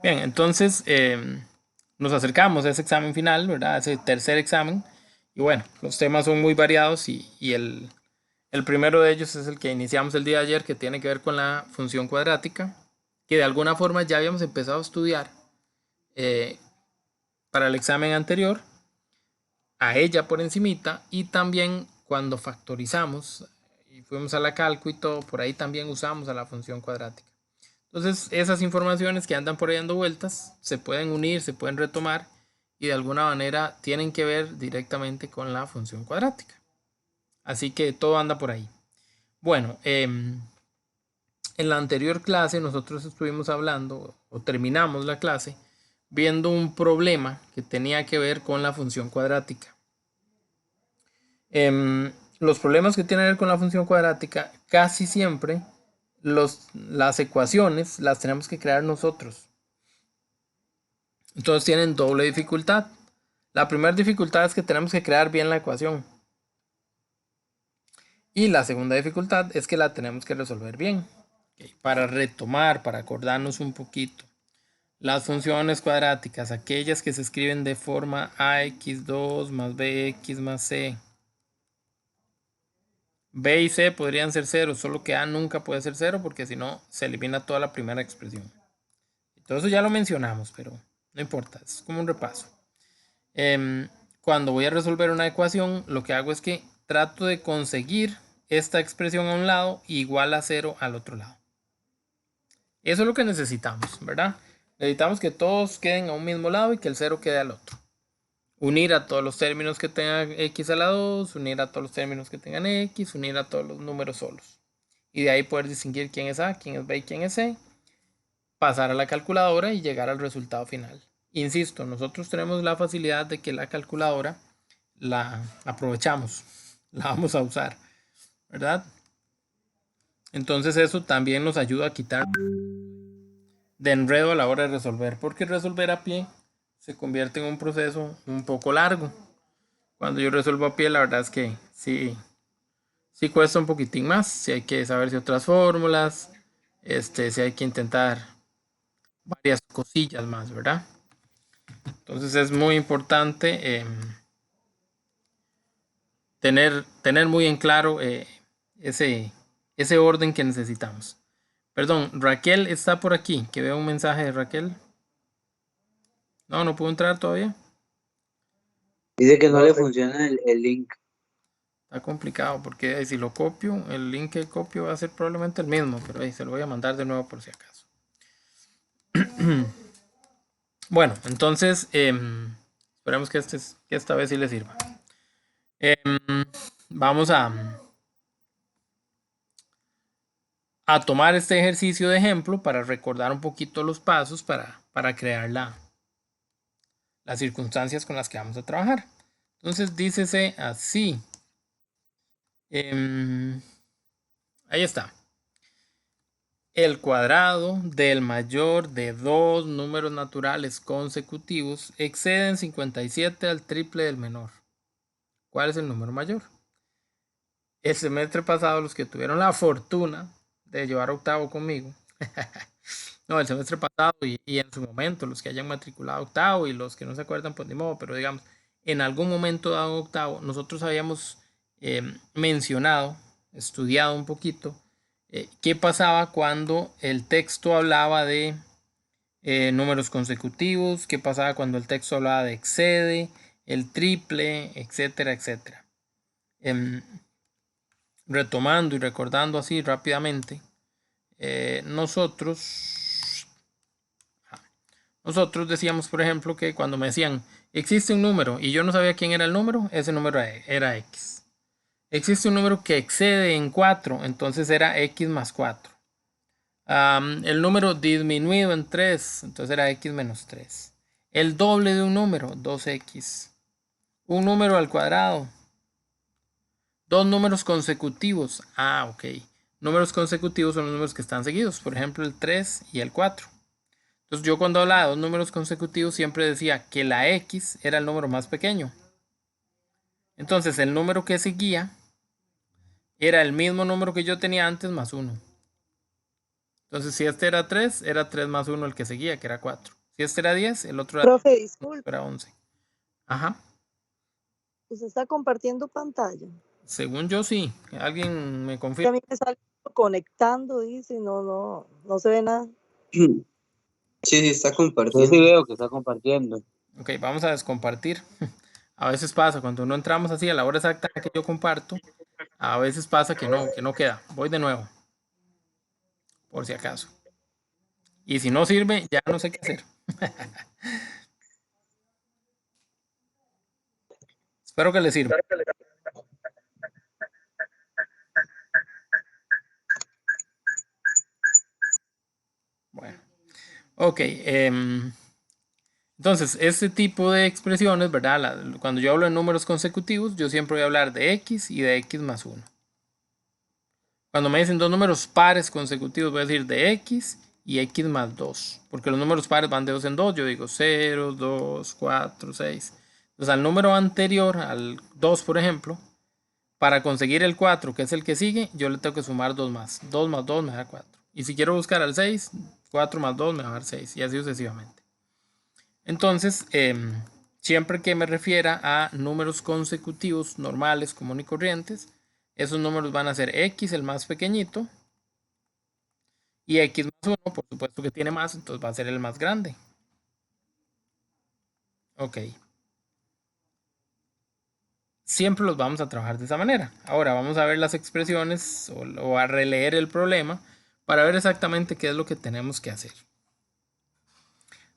Bien, entonces nos acercamos a ese examen final, ¿verdad? A ese tercer examen. Y bueno, los temas son muy variados y el primero de ellos es el que iniciamos el día de ayer, que tiene que ver con la función cuadrática, que de alguna forma ya habíamos empezado a estudiar eh, para el examen anterior, a ella por encimita, y también cuando factorizamos y fuimos a la calco y todo, por ahí también usamos a la función cuadrática. Entonces, esas informaciones que andan por ahí dando vueltas se pueden unir, se pueden retomar y de alguna manera tienen que ver directamente con la función cuadrática. Así que todo anda por ahí. Bueno, en la anterior clase nosotros estuvimos hablando o terminamos la clase viendo un problema que tenía que ver con la función cuadrática. Los problemas que tienen que ver con la función cuadrática casi siempre las ecuaciones las tenemos que crear nosotros. Entonces tienen doble dificultad. La primera dificultad es que tenemos que crear bien la ecuación. Y la segunda dificultad es que la tenemos que resolver bien. Okay. Para retomar, para acordarnos un poquito. Las funciones cuadráticas, aquellas que se escriben de forma ax2 más bx más c. B y C podrían ser cero, solo que A nunca puede ser cero porque si no se elimina toda la primera expresión. Todo eso ya lo mencionamos, pero no importa, es como un repaso. Cuando voy a resolver una ecuación, lo que hago es que trato de conseguir esta expresión a un lado igual a cero al otro lado. Eso es lo que necesitamos, ¿verdad? Necesitamos que todos queden a un mismo lado y que el cero quede al otro. Unir a todos los términos que tengan x a la 2, unir a todos los términos que tengan x, unir a todos los números solos. Y de ahí poder distinguir quién es A, quién es B y quién es C, pasar a la calculadora y llegar al resultado final. Insisto, nosotros tenemos la facilidad de que la calculadora la aprovechamos, la vamos a usar, ¿verdad? Entonces eso también nos ayuda a quitar de enredo a la hora de resolver, porque resolver a pie se convierte en un proceso un poco largo. Cuando yo resuelvo a pie, la verdad es que sí cuesta un poquitín más, si hay que saber si otras fórmulas, si hay que intentar varias cosillas más, ¿verdad? Entonces es muy importante tener muy en claro ese, ese orden que necesitamos. Perdón, Raquel está por aquí, que veo un mensaje de Raquel. No, no puedo entrar todavía. Dice que no le funciona el link. Está complicado porque si lo copio, el link que copio va a ser probablemente el mismo, pero se lo voy a mandar de nuevo por si acaso. Bueno, entonces esperemos que, que esta vez sí le sirva. Vamos a tomar este ejercicio de ejemplo para recordar un poquito los pasos para crear las circunstancias con las que vamos a trabajar. Entonces dícese así. Ahí está. El cuadrado del mayor de dos números naturales consecutivos excede en 57 al triple del menor. ¿Cuál es el número mayor? El semestre pasado, los que tuvieron la fortuna de llevar octavo conmigo, no, el semestre pasado y en su momento, los que hayan matriculado octavo y los que no se acuerdan, pues ni modo, pero digamos, en algún momento dado octavo, nosotros habíamos mencionado, estudiado un poquito, qué pasaba cuando el texto hablaba de números consecutivos, qué pasaba cuando el texto hablaba de excede, el triple, etcétera, etcétera. Retomando y recordando así rápidamente, nosotros decíamos, por ejemplo, que cuando me decían existe un número y yo no sabía quién era el número, ese número era x. Existe un número que excede en 4, entonces era x más 4. El número disminuido en 3, entonces era x menos 3. El doble de un número, 2x. Un número al cuadrado. Dos números consecutivos. Ok. Números consecutivos son los números que están seguidos. Por ejemplo, el 3 y el 4. Entonces yo cuando hablaba de dos números consecutivos siempre decía que la x era el número más pequeño. Entonces el número que seguía era el mismo número que yo tenía antes más 1. Entonces, si este era 3, era 3 más 1 el que seguía, que era 4. Si este era 10, el otro Profe, disculpe, era 11. Ajá. ¿usted está compartiendo pantalla? Según yo, sí. Alguien me Que confirma. a mí me sale conectando, dice, no se ve nada. Sí, sí, está Yo compartiendo. sí veo que está compartiendo. Ok, vamos a descompartir. A veces pasa, cuando no entramos así a la hora exacta que yo comparto, a veces pasa que no queda. Voy de nuevo, por si acaso. Y si no sirve, ya no sé qué hacer. Espero que les sirva. Bueno, ok. Entonces, este tipo de expresiones, ¿verdad? Cuando yo hablo de números consecutivos, yo siempre voy a hablar de x y de x más 1. Cuando me dicen dos números pares consecutivos, voy a decir de x y x más 2. Porque los números pares van de 2 en 2. Yo digo 0, 2, 4, 6. Entonces, al número anterior, al 2, por ejemplo, para conseguir el 4, que es el que sigue, yo le tengo que sumar 2 más. 2 más 2 me da 4. Y si quiero buscar al 6, 4 más 2 me va a dar 6. Y así sucesivamente. Entonces, siempre que me refiera a números consecutivos normales, comunes y corrientes, esos números van a ser x, el más pequeñito, y x más 1, por supuesto que tiene más, entonces va a ser el más grande. Ok. Siempre los vamos a trabajar de esa manera. Ahora vamos a ver las expresiones o a releer el problema para ver exactamente qué es lo que tenemos que hacer.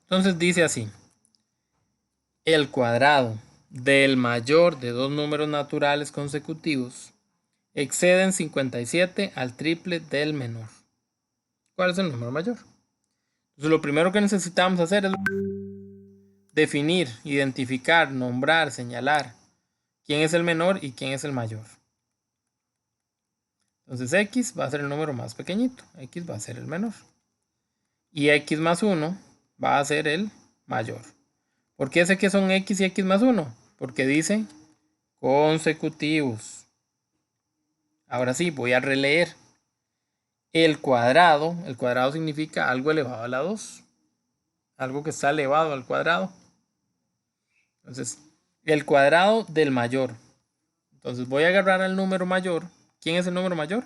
Entonces dice así: el cuadrado del mayor de dos números naturales consecutivos excede en 57 al triple del menor. ¿Cuál es el número mayor? Entonces lo primero que necesitamos hacer es definir, identificar, nombrar, señalar quién es el menor y quién es el mayor. Entonces x va a ser el número más pequeñito, x va a ser el menor. Y x más 1 va a ser el mayor. ¿Por qué sé que son x y x más 1? Porque dice consecutivos. Ahora sí, voy a releer. El cuadrado significa algo elevado a la 2. Algo que está elevado al cuadrado. Entonces, el cuadrado del mayor. Entonces voy a agarrar al número mayor. ¿Quién es el número mayor?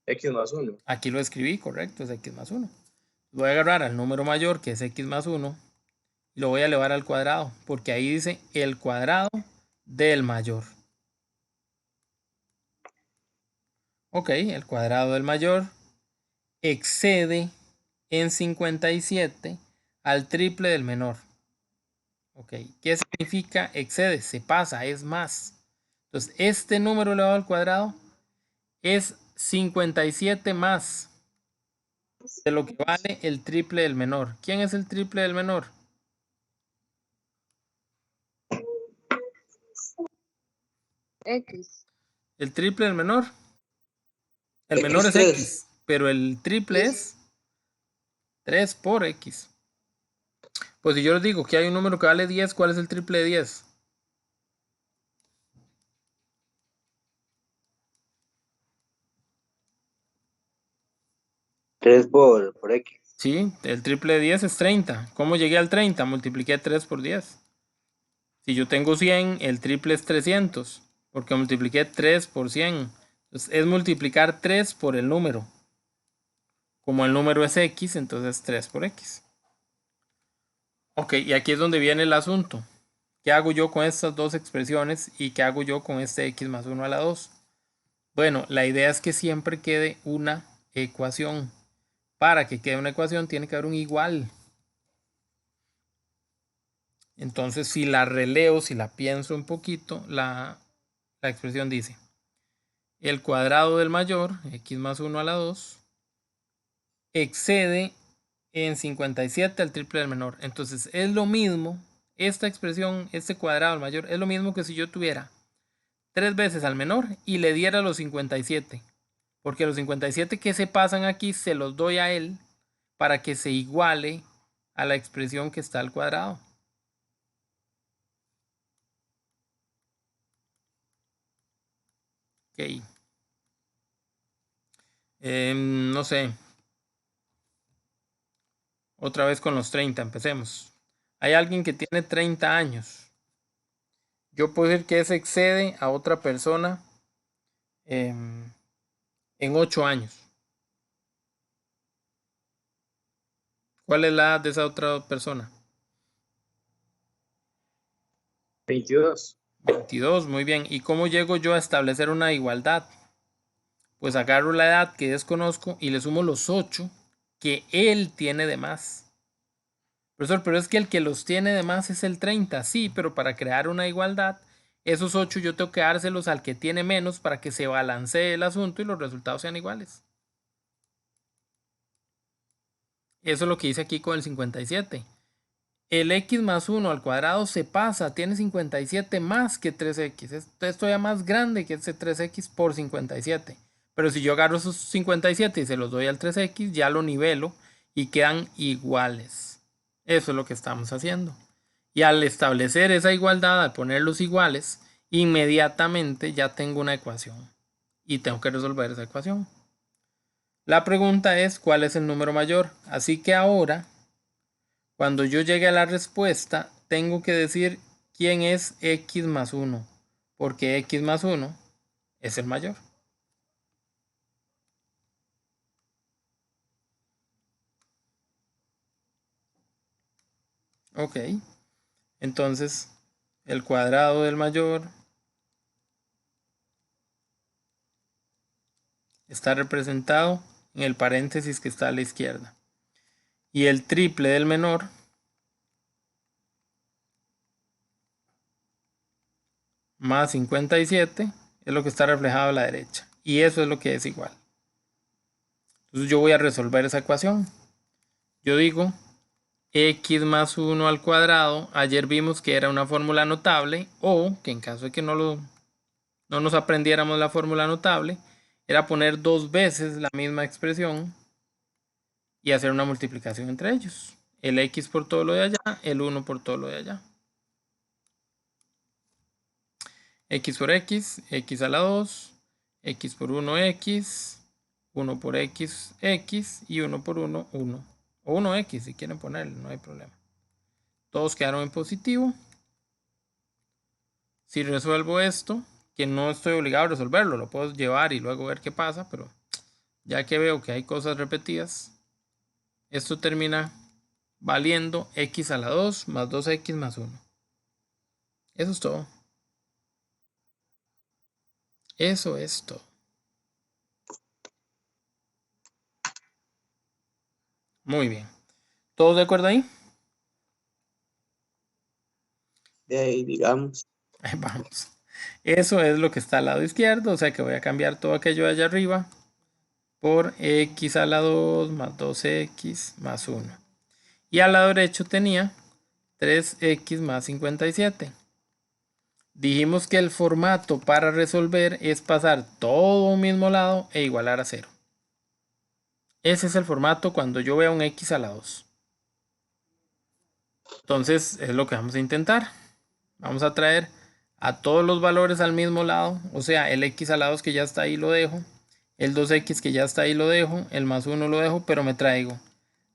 X más 1. Aquí lo escribí, correcto, es x más 1. Voy a agarrar al número mayor, que es x más 1, y lo voy a elevar al cuadrado, porque ahí dice el cuadrado del mayor. Ok, el cuadrado del mayor excede en 57 al triple del menor. Ok, ¿qué significa excede? Se pasa, es más. Entonces, este número elevado al cuadrado es 57 más de lo que vale el triple del menor. ¿Quién es el triple del menor? X. El triple del menor. El X menor es 3. x, pero el triple es 3 por x. Pues si yo les digo que hay un número que vale 10, ¿cuál es el triple de 10? 3 por X. Sí, el triple de 10 es 30. ¿Cómo llegué al 30? Multipliqué 3 por 10. Si yo tengo 100, el triple es 300, porque multipliqué 3 por 100. Entonces es multiplicar 3 por el número. Como el número es x, entonces 3 por x. Ok, y aquí es donde viene el asunto. ¿Qué hago yo con estas dos expresiones y qué hago yo con este x más 1 a la 2? Bueno, la idea es que siempre quede una ecuación. Para que quede una ecuación tiene que haber un igual. Entonces, si la releo, si la pienso un poquito, la expresión dice: el cuadrado del mayor, x más 1 a la 2, excede en 57 al triple del menor. Entonces, es lo mismo, esta expresión, este cuadrado del mayor, es lo mismo que si yo tuviera 3 veces al menor y le diera los 57. Porque los 57 que se pasan aquí se los doy a él para que se iguale a la expresión que está al cuadrado. Ok. No sé. Otra vez con los 30, empecemos. Hay alguien que tiene 30 años. Yo puedo decir que ese excede a otra persona en 8 años. ¿Cuál es la edad de esa otra persona? 22. 22, muy bien. ¿Y cómo llego yo a establecer una igualdad? Pues agarro la edad que desconozco y le sumo los 8 que él tiene de más. Profesor, pero es que el que los tiene de más es el 30. Sí, pero para crear una igualdad, esos 8 yo tengo que dárselos al que tiene menos para que se balancee el asunto y los resultados sean iguales. Eso es lo que hice aquí con el 57. El x más 1 al cuadrado se pasa, tiene 57 más que 3x. Esto es todavía más grande que ese 3x por 57. Pero si yo agarro esos 57 y se los doy al 3x, ya lo nivelo y quedan iguales. Eso es lo que estamos haciendo. Y al establecer esa igualdad, al ponerlos iguales, inmediatamente ya tengo una ecuación. Y tengo que resolver esa ecuación. La pregunta es, ¿cuál es el número mayor? Así que ahora, cuando yo llegue a la respuesta, tengo que decir quién es x más 1. Porque x más 1 es el mayor. Ok. Entonces, el cuadrado del mayor está representado en el paréntesis que está a la izquierda. Y el triple del menor más 57 es lo que está reflejado a la derecha. Y eso es lo que es igual. Entonces yo voy a resolver esa ecuación. Yo digo x más 1 al cuadrado. Ayer vimos que era una fórmula notable, o que en caso de que no nos aprendiéramos la fórmula notable, era poner dos veces la misma expresión y hacer una multiplicación entre ellos. El x por todo lo de allá, el 1 por todo lo de allá. X por x, x a la 2, x por 1, x, 1 por x, x y 1 por 1, 1. O 1x si quieren ponerle, no hay problema. Todos quedaron en positivo. Si resuelvo esto, que no estoy obligado a resolverlo, lo puedo llevar y luego ver qué pasa, pero ya que veo que hay cosas repetidas, esto termina valiendo x a la 2 más 2x más 1. Eso es todo. Eso es todo. Muy bien. ¿Todos de acuerdo ahí? De ahí, digamos. Ahí vamos. Eso es lo que está al lado izquierdo, o sea que voy a cambiar todo aquello de allá arriba por x a la 2 más 2x más 1. Y al lado derecho tenía 3x más 57. Dijimos que el formato para resolver es pasar todo a un mismo lado e igualar a 0. Ese es el formato cuando yo vea un x a la 2. Entonces es lo que vamos a intentar. Vamos a traer a todos los valores al mismo lado. O sea, el x a la 2 que ya está ahí lo dejo. El 2x que ya está ahí lo dejo. El más 1 lo dejo, pero me traigo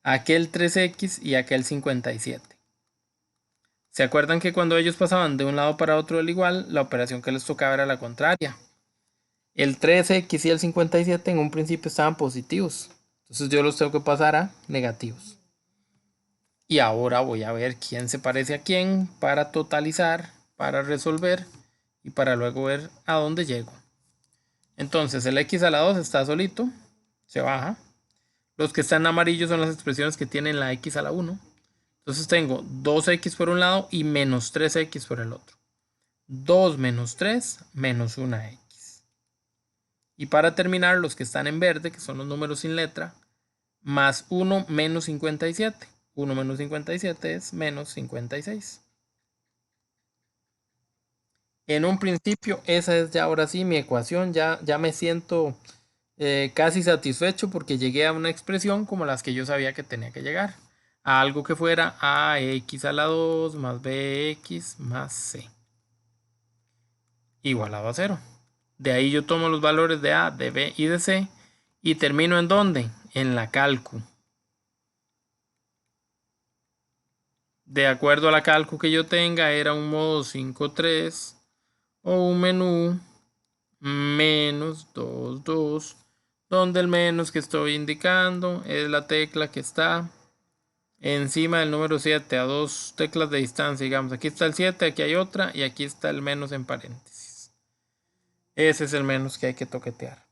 aquel 3x y aquel 57. ¿Se acuerdan que cuando ellos pasaban de un lado para otro del igual, la operación que les tocaba era la contraria? El 3x y el 57 en un principio estaban positivos. Entonces yo los tengo que pasar a negativos. Y ahora voy a ver quién se parece a quién para totalizar, para resolver y para luego ver a dónde llego. Entonces el x a la 2 está solito, se baja. Los que están en amarillo son las expresiones que tienen la x a la 1. Entonces tengo 2x por un lado y menos 3x por el otro. 2 menos 3 menos 1x. Y para terminar, los que están en verde, que son los números sin letra, más 1 menos 57. 1 menos 57 es menos 56. En un principio, esa es ya ahora sí mi ecuación. Ya me siento casi satisfecho porque llegué a una expresión como las que yo sabía que tenía que llegar. A algo que fuera ax a la 2 más bx más c igualado a 0. De ahí yo tomo los valores de a, de b y de c ¿Y termino en dónde? En la calcu. De acuerdo a la calcu que yo tenga, era un modo 5.3 o un menú menos 2.2, donde el menos que estoy indicando es la tecla que está encima del número 7 a 2 teclas de distancia. Digamos, aquí está el 7, aquí hay otra y aquí está el menos en paréntesis. Ese es el menos que hay que toquetear.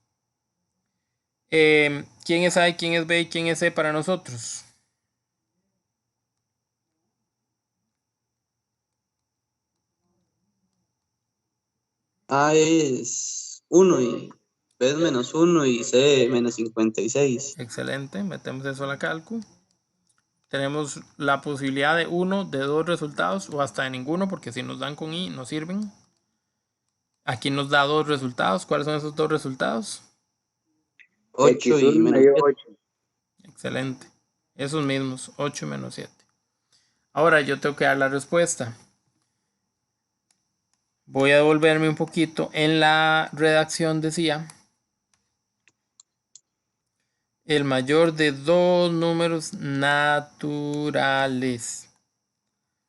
¿Quién es A, quién es B y quién es C para nosotros? A es 1 y B es menos 1 y C menos 56. Excelente, metemos eso a la calcu. Tenemos la posibilidad de uno, de dos resultados o hasta de ninguno, porque si nos dan con I no sirven. Aquí nos da dos resultados. ¿Cuáles son esos dos resultados? 8 y menos 7. 8. Excelente. Esos mismos, 8 menos 7. Ahora yo tengo que dar la respuesta. Voy a devolverme un poquito. En la redacción decía el mayor de dos números naturales.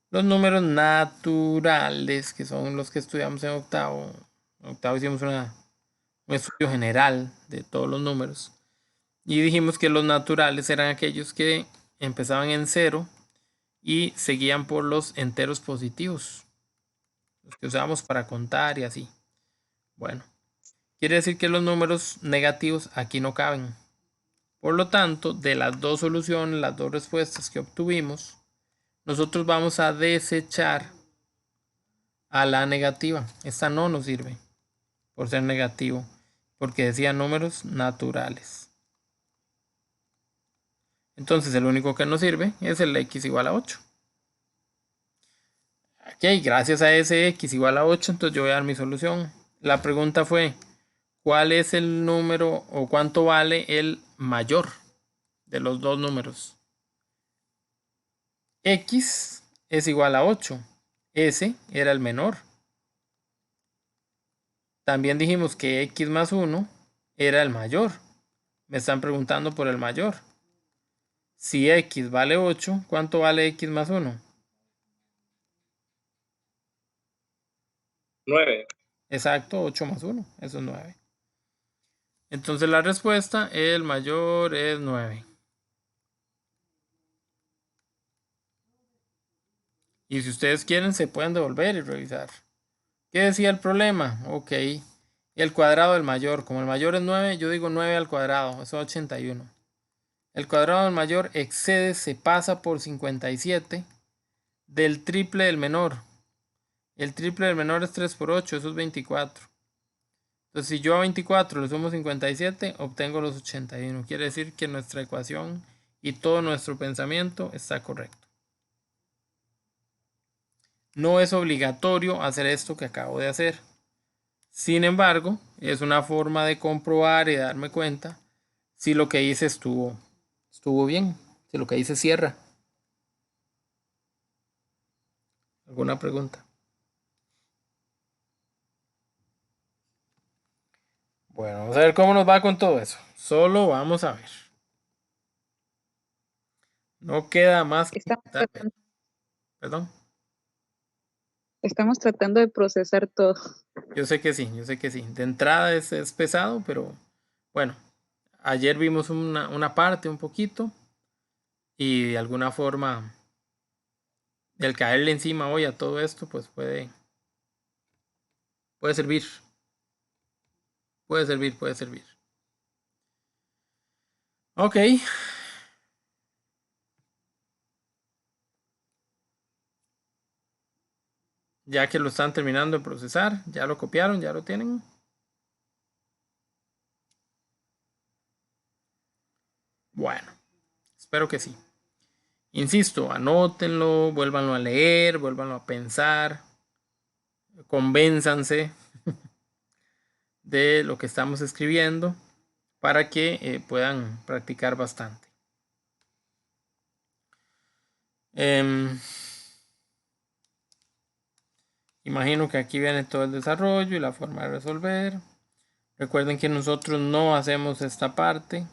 Los números naturales, que son los que estudiamos en octavo. En octavo hicimos un estudio general de todos los números. Y dijimos que los naturales eran aquellos que empezaban en 0 y seguían por los enteros positivos. Los que usábamos para contar y así. Bueno, quiere decir que los números negativos aquí no caben. Por lo tanto, de las dos soluciones, las dos respuestas que obtuvimos, nosotros vamos a desechar a la negativa. Esta no nos sirve por ser negativo, porque decía números naturales. Entonces el único que nos sirve es el x igual a 8. Ok, gracias a ese x igual a 8, entonces yo voy a dar mi solución. La pregunta fue, ¿cuál es el número o cuánto vale el mayor de los dos números? X es igual a 8. S era el menor. También dijimos que x más 1 era el mayor. Me están preguntando por el mayor. Si x vale 8, ¿cuánto vale x más 1? 9. Exacto, 8 más 1, eso es 9. Entonces la respuesta, el mayor es 9. Y si ustedes quieren, se pueden devolver y revisar. ¿Qué decía el problema? Ok. El cuadrado del mayor. Como el mayor es 9, yo digo 9 al cuadrado. Eso es 81. El cuadrado del mayor excede, se pasa por 57 del triple del menor. El triple del menor es 3 por 8, eso es 24. Entonces, si yo a 24 le sumo 57, obtengo los 81. Quiere decir que nuestra ecuación y todo nuestro pensamiento está correcto. No es obligatorio hacer esto que acabo de hacer. Sin embargo, es una forma de comprobar y darme cuenta si lo que hice estuvo bien, si lo que hice cierra. ¿Alguna pregunta? Bueno, vamos a ver cómo nos va con todo eso. Solo vamos a ver. No queda más que... Perdón. Estamos tratando de procesar todo. Yo sé que sí, yo sé que sí. De entrada es pesado, pero bueno, ayer vimos una parte un poquito y de alguna forma el caerle encima hoy a todo esto pues puede servir. Puede servir, puede servir. Ok. Ya que lo están terminando de procesar, ya lo copiaron, ya lo tienen. Bueno, espero que sí. Insisto, anótenlo, vuélvanlo a leer, vuélvanlo a pensar, convénzanse de lo que estamos escribiendo para que puedan practicar bastante. Imagino que aquí viene todo el desarrollo y la forma de resolver. Recuerden que nosotros no hacemos esta parte.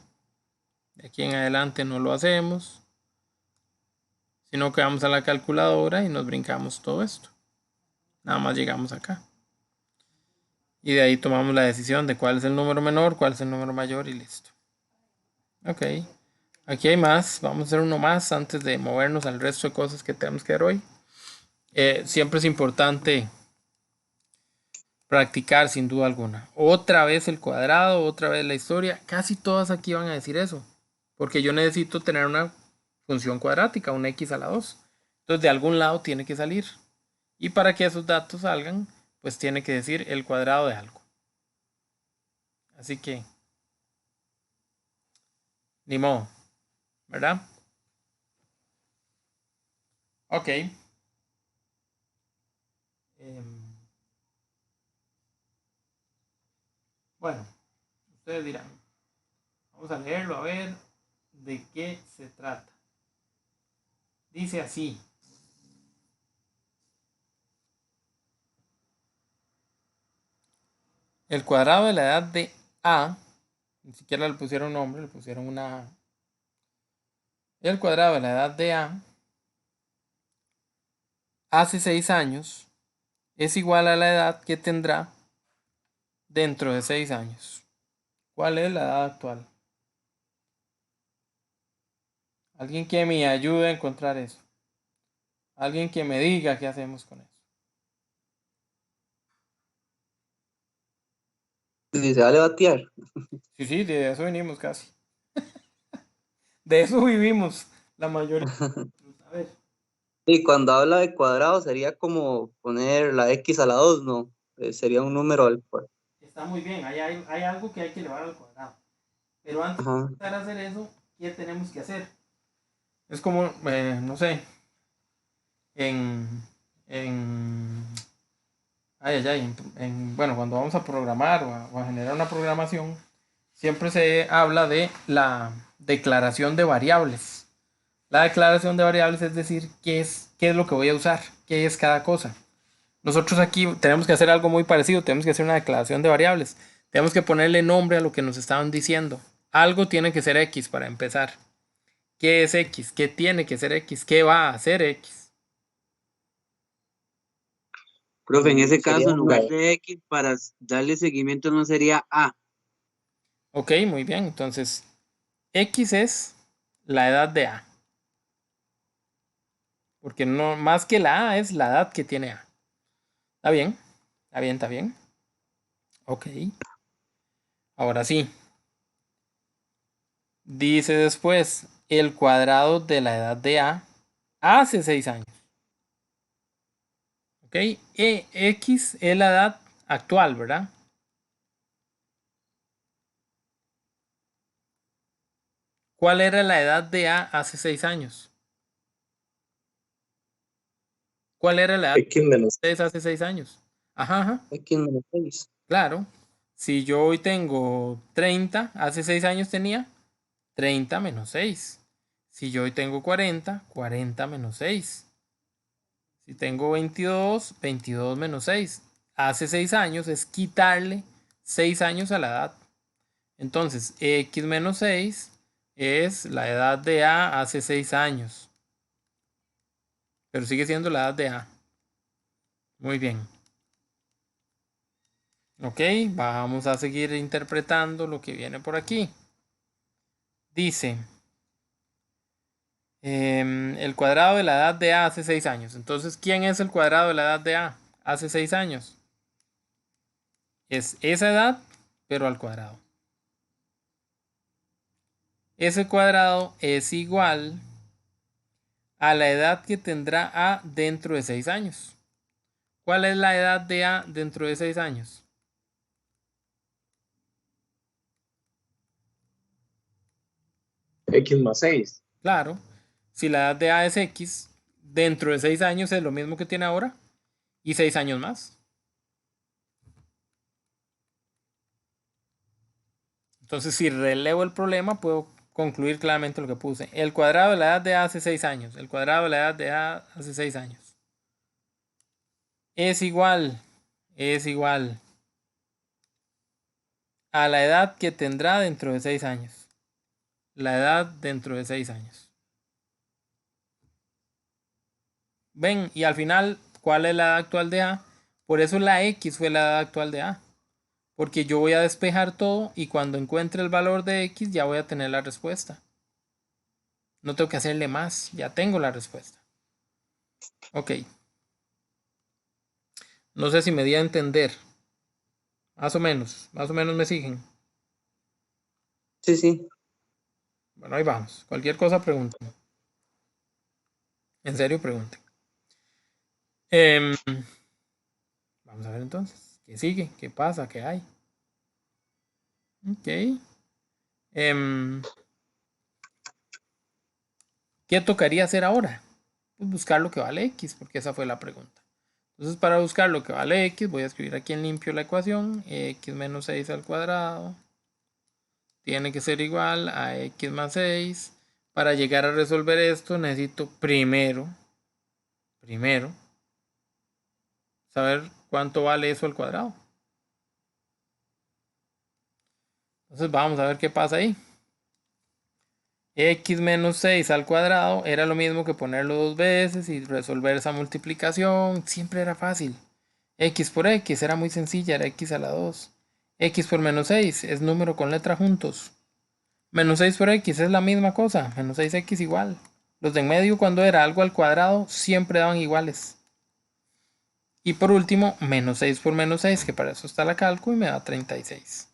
De aquí en adelante no lo hacemos. Sino que vamos a la calculadora y nos brincamos todo esto. Nada más llegamos acá. Y de ahí tomamos la decisión de cuál es el número menor, cuál es el número mayor y listo. Ok. Aquí hay más. Vamos a hacer uno más antes de movernos al resto de cosas que tenemos que ver hoy. Siempre es importante practicar sin duda alguna. Otra vez el cuadrado, otra vez la historia. Casi todas aquí van a decir eso. Porque yo necesito tener una función cuadrática, una x a la 2. Entonces de algún lado tiene que salir. Y para que esos datos salgan, pues tiene que decir el cuadrado de algo. Así que, ni modo, ¿verdad? Ok. Bueno, ustedes dirán. Vamos a leerlo a ver de qué se trata. Dice así. El cuadrado de la edad de A, ni siquiera le pusieron nombre, le pusieron una A. El cuadrado de la edad de A hace 6 años es igual a la edad que tendrá dentro de 6 años. ¿Cuál es la edad actual? Alguien que me ayude a encontrar eso. Alguien que me diga qué hacemos con eso. Y se vale batear. Sí, de eso venimos casi. De eso vivimos la mayoría. A ver. Y cuando habla de cuadrado sería como poner la x a la 2, ¿no? Sería un número al cuadrado. Está muy bien, hay algo que hay que elevar al cuadrado. Pero antes de Ajá. empezar a hacer eso, ¿qué tenemos que hacer? Es como, no sé, en, en, bueno, cuando vamos a programar o a generar una programación, siempre se habla de la declaración de variables. La declaración de variables es decir, qué es lo que voy a usar, qué es cada cosa. Nosotros aquí tenemos que hacer algo muy parecido, tenemos que hacer una declaración de variables. Tenemos que ponerle nombre a lo que nos estaban diciendo. Algo tiene que ser X para empezar. ¿Qué es X? ¿Qué tiene que ser X? ¿Qué va a hacer X? Profe, en ese Sería caso, en lugar una. de X, para darle seguimiento no sería A. Ok, muy bien. Entonces, X es la edad de A. Porque no, más que la A es la edad que tiene A. ¿Está bien? ¿Está bien? ¿Está bien? Ok. Ahora sí. Dice después, el cuadrado de la edad de A hace 6 años. ¿Ok? X es la edad actual, ¿verdad? ¿Cuál era la edad de A hace 6 años? ¿Cuál era la edad X menos. de ustedes hace 6 años? Ajá, ajá. X menos 6. Claro. Si yo hoy tengo 30, hace 6 años tenía 30 menos 6. Si yo hoy tengo 40, 40 menos 6. Si tengo 22, 22 menos 6. Hace 6 años es quitarle 6 años a la edad. Entonces, X menos 6 es la edad de A hace 6 años. Pero sigue siendo la edad de A. Muy bien. Ok, vamos a seguir interpretando lo que viene por aquí. Dice, el cuadrado de la edad de A hace 6 años. Entonces, ¿quién es el cuadrado de la edad de A hace 6 años? Es esa edad, pero al cuadrado. Ese cuadrado es igual a la edad que tendrá A dentro de 6 años. ¿Cuál es la edad de A dentro de 6 años? X más 6. Claro, si la edad de A es X, dentro de 6 años es lo mismo que tiene ahora y 6 años más. Entonces, si relevo el problema, puedo concluir claramente lo que puse. El cuadrado de la edad de A hace 6 años. El cuadrado de la edad de A hace 6 años. Es igual. Es igual. a la edad que tendrá dentro de 6 años. La edad dentro de 6 años. Ven, y al final, ¿cuál es la edad actual de A? Por eso la X fue la edad actual de A. Porque yo voy a despejar todo y cuando encuentre el valor de X ya voy a tener la respuesta. No tengo que hacerle más, ya tengo la respuesta. Ok. No sé si me di a entender. Más o menos me siguen. Sí, sí. Bueno, ahí vamos. Cualquier cosa pregunten. En serio, pregunten. Vamos a ver entonces. ¿Qué sigue? ¿Qué pasa? ¿Qué hay? Ok. ¿Qué tocaría hacer ahora? Pues buscar lo que vale X, porque esa fue la pregunta. Entonces, para buscar lo que vale X, voy a escribir aquí en limpio la ecuación. X menos 6 al cuadrado tiene que ser igual a X más 6. Para llegar a resolver esto, necesito primero, saber cuánto vale eso al cuadrado. Entonces, vamos a ver qué pasa ahí. X menos 6 al cuadrado era lo mismo que ponerlo dos veces y resolver esa multiplicación. Siempre era fácil. X por X era muy sencilla, era X a la 2. X por menos 6 es número con letra juntos. Menos 6 por X es la misma cosa, menos 6X igual. Los de en medio cuando era algo al cuadrado siempre daban iguales. Y por último, menos 6 por menos 6, que para eso está la cálculo y me da 36.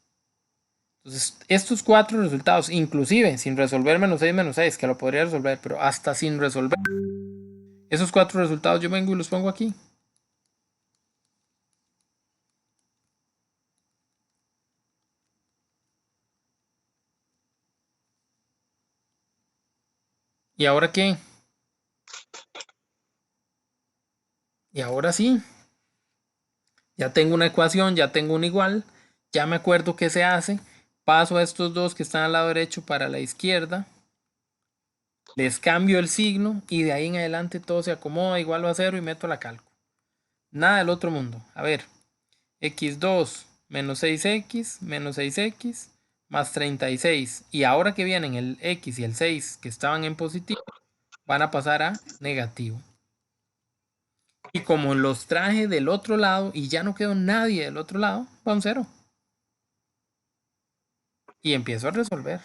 Entonces, estos cuatro resultados, inclusive sin resolver menos 6, que lo podría resolver, pero hasta sin resolver, esos cuatro resultados yo vengo y los pongo aquí. ¿Y ahora qué? Y ahora sí, ya tengo una ecuación, ya tengo un igual, ya me acuerdo qué se hace, paso a estos dos que están al lado derecho para la izquierda, les cambio el signo y de ahí en adelante todo se acomoda igual a 0 y meto la cálculo. Nada del otro mundo. A ver, x2 menos 6x menos 6x más 36. Y ahora que vienen el x y el 6 que estaban en positivo, van a pasar a negativo. Y como los traje del otro lado y ya no quedó nadie del otro lado, va un 0. Y empiezo a resolver.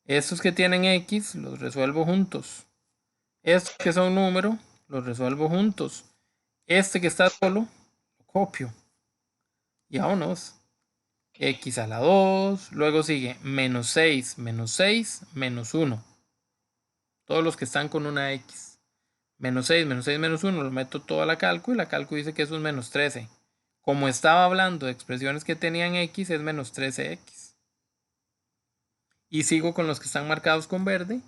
Estos que tienen x los resuelvo juntos. Estos que son número los resuelvo juntos. Este que está solo lo copio. Y vámonos. X a la 2. Luego sigue menos 6 menos 1. Todos los que están con una x. Menos 6 menos 1. Lo meto todo a la cálculo y la cálculo dice que eso es menos 13. Como estaba hablando de expresiones que tenían x, es menos 13x. Y sigo con los que están marcados con verde.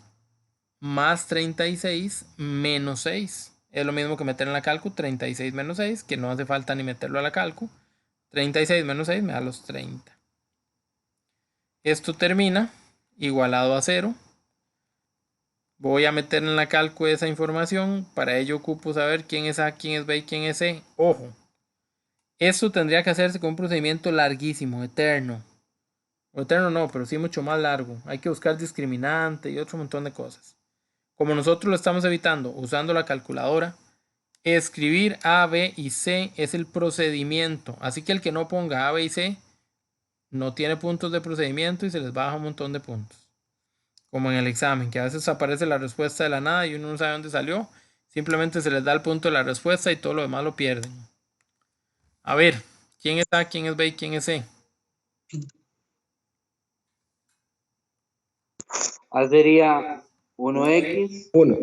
Más 36 menos 6. Es lo mismo que meter en la cálculo 36 menos 6, que no hace falta ni meterlo a la cálculo. 36 menos 6 me da los 30. Esto termina igualado a 0. Voy a meter en la cálculo esa información. Para ello ocupo saber quién es A, quién es B y quién es C. Ojo, esto tendría que hacerse con un procedimiento larguísimo, eterno. O eterno no, pero sí mucho más largo. Hay que buscar discriminante y otro montón de cosas. Como nosotros lo estamos evitando usando la calculadora, escribir A, B y C es el procedimiento. Así que el que no ponga A, B y C no tiene puntos de procedimiento y se les baja un montón de puntos. Como en el examen, que a veces aparece la respuesta de la nada y uno no sabe dónde salió. Simplemente se les da el punto de la respuesta y todo lo demás lo pierden. A ver, ¿quién es A, quién es B y quién es C? A sería 1x. 1.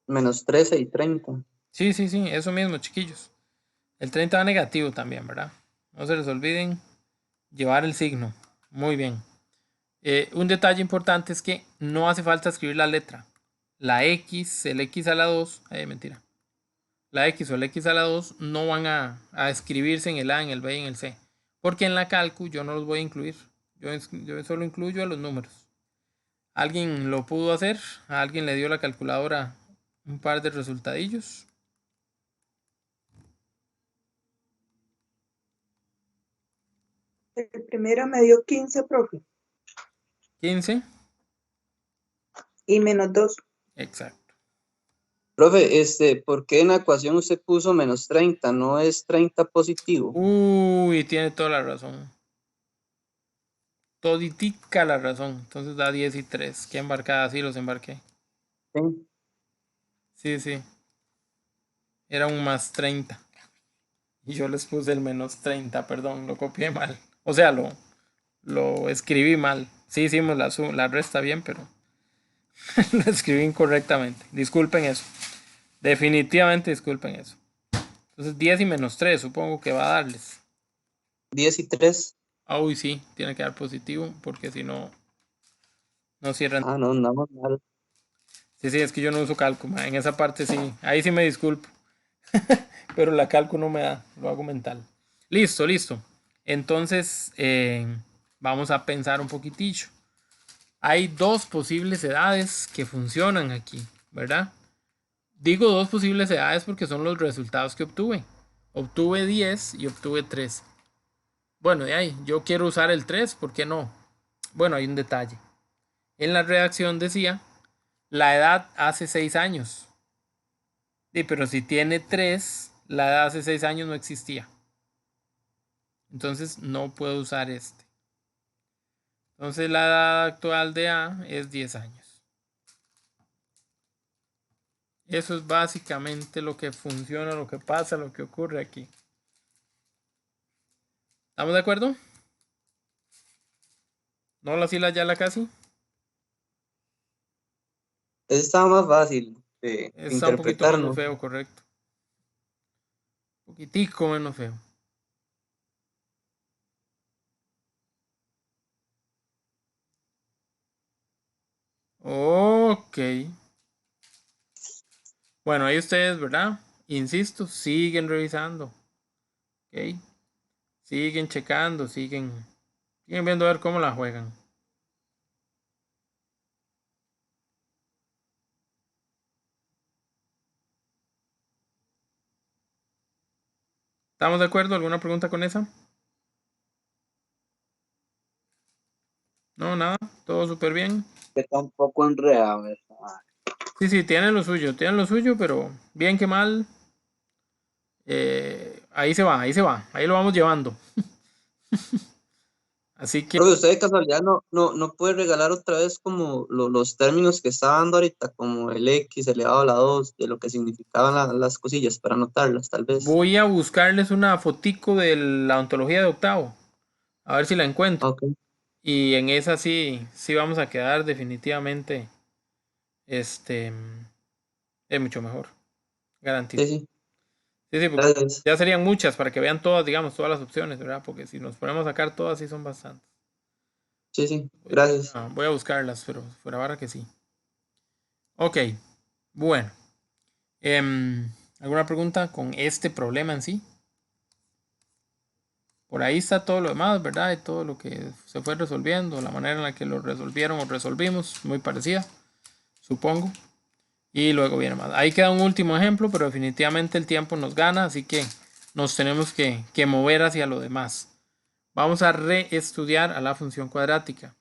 Menos 13 y 30. Sí, eso mismo, chiquillos. El 30 va negativo también, ¿verdad? No se les olviden llevar el signo. Muy bien. Un detalle importante es que no hace falta escribir la letra. La X, el X a la 2, mentira. La X o el X a la 2 no van a escribirse en el A, en el B y en el C. Porque en la calcu yo no los voy a incluir. Yo solo incluyo a los números. ¿Alguien lo pudo hacer? ¿A alguien le dio la calculadora un par de resultadillos? primera me dio 15, profe. 15. Y menos 2. Exacto. Profe, ¿por qué en la ecuación usted puso menos 30? ¿No es 30 positivo? Uy, tiene toda la razón. Toditica la razón. Entonces da 10 y 3. ¿Qué embarcada? Sí, los embarqué. Sí. Sí, sí. Era un más 30. Y yo les puse el menos 30, perdón, lo copié mal. O sea, lo escribí mal. Sí hicimos la resta bien, pero lo escribí incorrectamente. Disculpen eso. Definitivamente disculpen eso. Entonces 10 y menos 3 supongo que va a darles. 10 y 3. Ah, uy, sí, tiene que dar positivo porque si no, no cierran. Ah, no, andamos mal. Sí, sí, es que yo no uso cálculo. En esa parte sí. Ahí sí me disculpo. Pero la cálculo no me da. Lo hago mental. Listo, listo. Entonces, vamos a pensar un poquitillo. Hay dos posibles edades que funcionan aquí, ¿verdad? Digo dos posibles edades porque son los resultados que obtuve. Obtuve 10 y obtuve 3. Bueno, de ahí, yo quiero usar el 3, ¿por qué no? Bueno, hay un detalle. En la redacción decía, la edad hace 6 años. Sí, pero si tiene 3, la edad hace 6 años no existía. Entonces no puedo usar este. Entonces la edad actual de A es 10 años. Eso es básicamente lo que funciona, lo que pasa, lo que ocurre aquí. ¿Estamos de acuerdo? ¿No la sí, ya la casi? Ese estaba más fácil de Está un poquito interpretar, menos ¿no? feo, correcto. Un poquitico menos feo. Ok. Bueno, ahí ustedes, ¿verdad? Insisto, siguen revisando. Ok. Siguen checando, siguen viendo a ver cómo la juegan. ¿Estamos de acuerdo? ¿Alguna pregunta con esa? No, nada. Todo súper bien. Que tampoco enredado. Sí, sí, tienen lo suyo, pero bien que mal. Ahí se va, ahí se va. Ahí lo vamos llevando. Así que Profe, usted de casualidad no puede regalar otra vez como los términos que está dando ahorita, como el X elevado a la 2, de lo que significaban las cosillas para anotarlas, tal vez. voy a buscarles una fotico de la ontología de octavo. A ver si la encuentro. Ok, Y en esa sí, sí vamos a quedar definitivamente, este, es mucho mejor. sí, Garantizado. sí, Sí, sí, porque gracias. ya serían muchas para que vean todas, digamos, todas las opciones, ¿verdad? Porque si nos ponemos a sacar todas, sí son bastantes. Sí, sí, Voy gracias. voy a buscarlas, pero fuera vara que sí. Ok, bueno. ¿Alguna pregunta con este problema en sí? Por ahí está todo lo demás, ¿verdad? Y todo lo que se fue resolviendo, la manera en la que lo resolvieron o resolvimos, muy parecida, supongo. Y luego viene más. Ahí queda un último ejemplo, pero definitivamente el tiempo nos gana, así que nos tenemos que mover hacia lo demás. Vamos a reestudiar a la función cuadrática.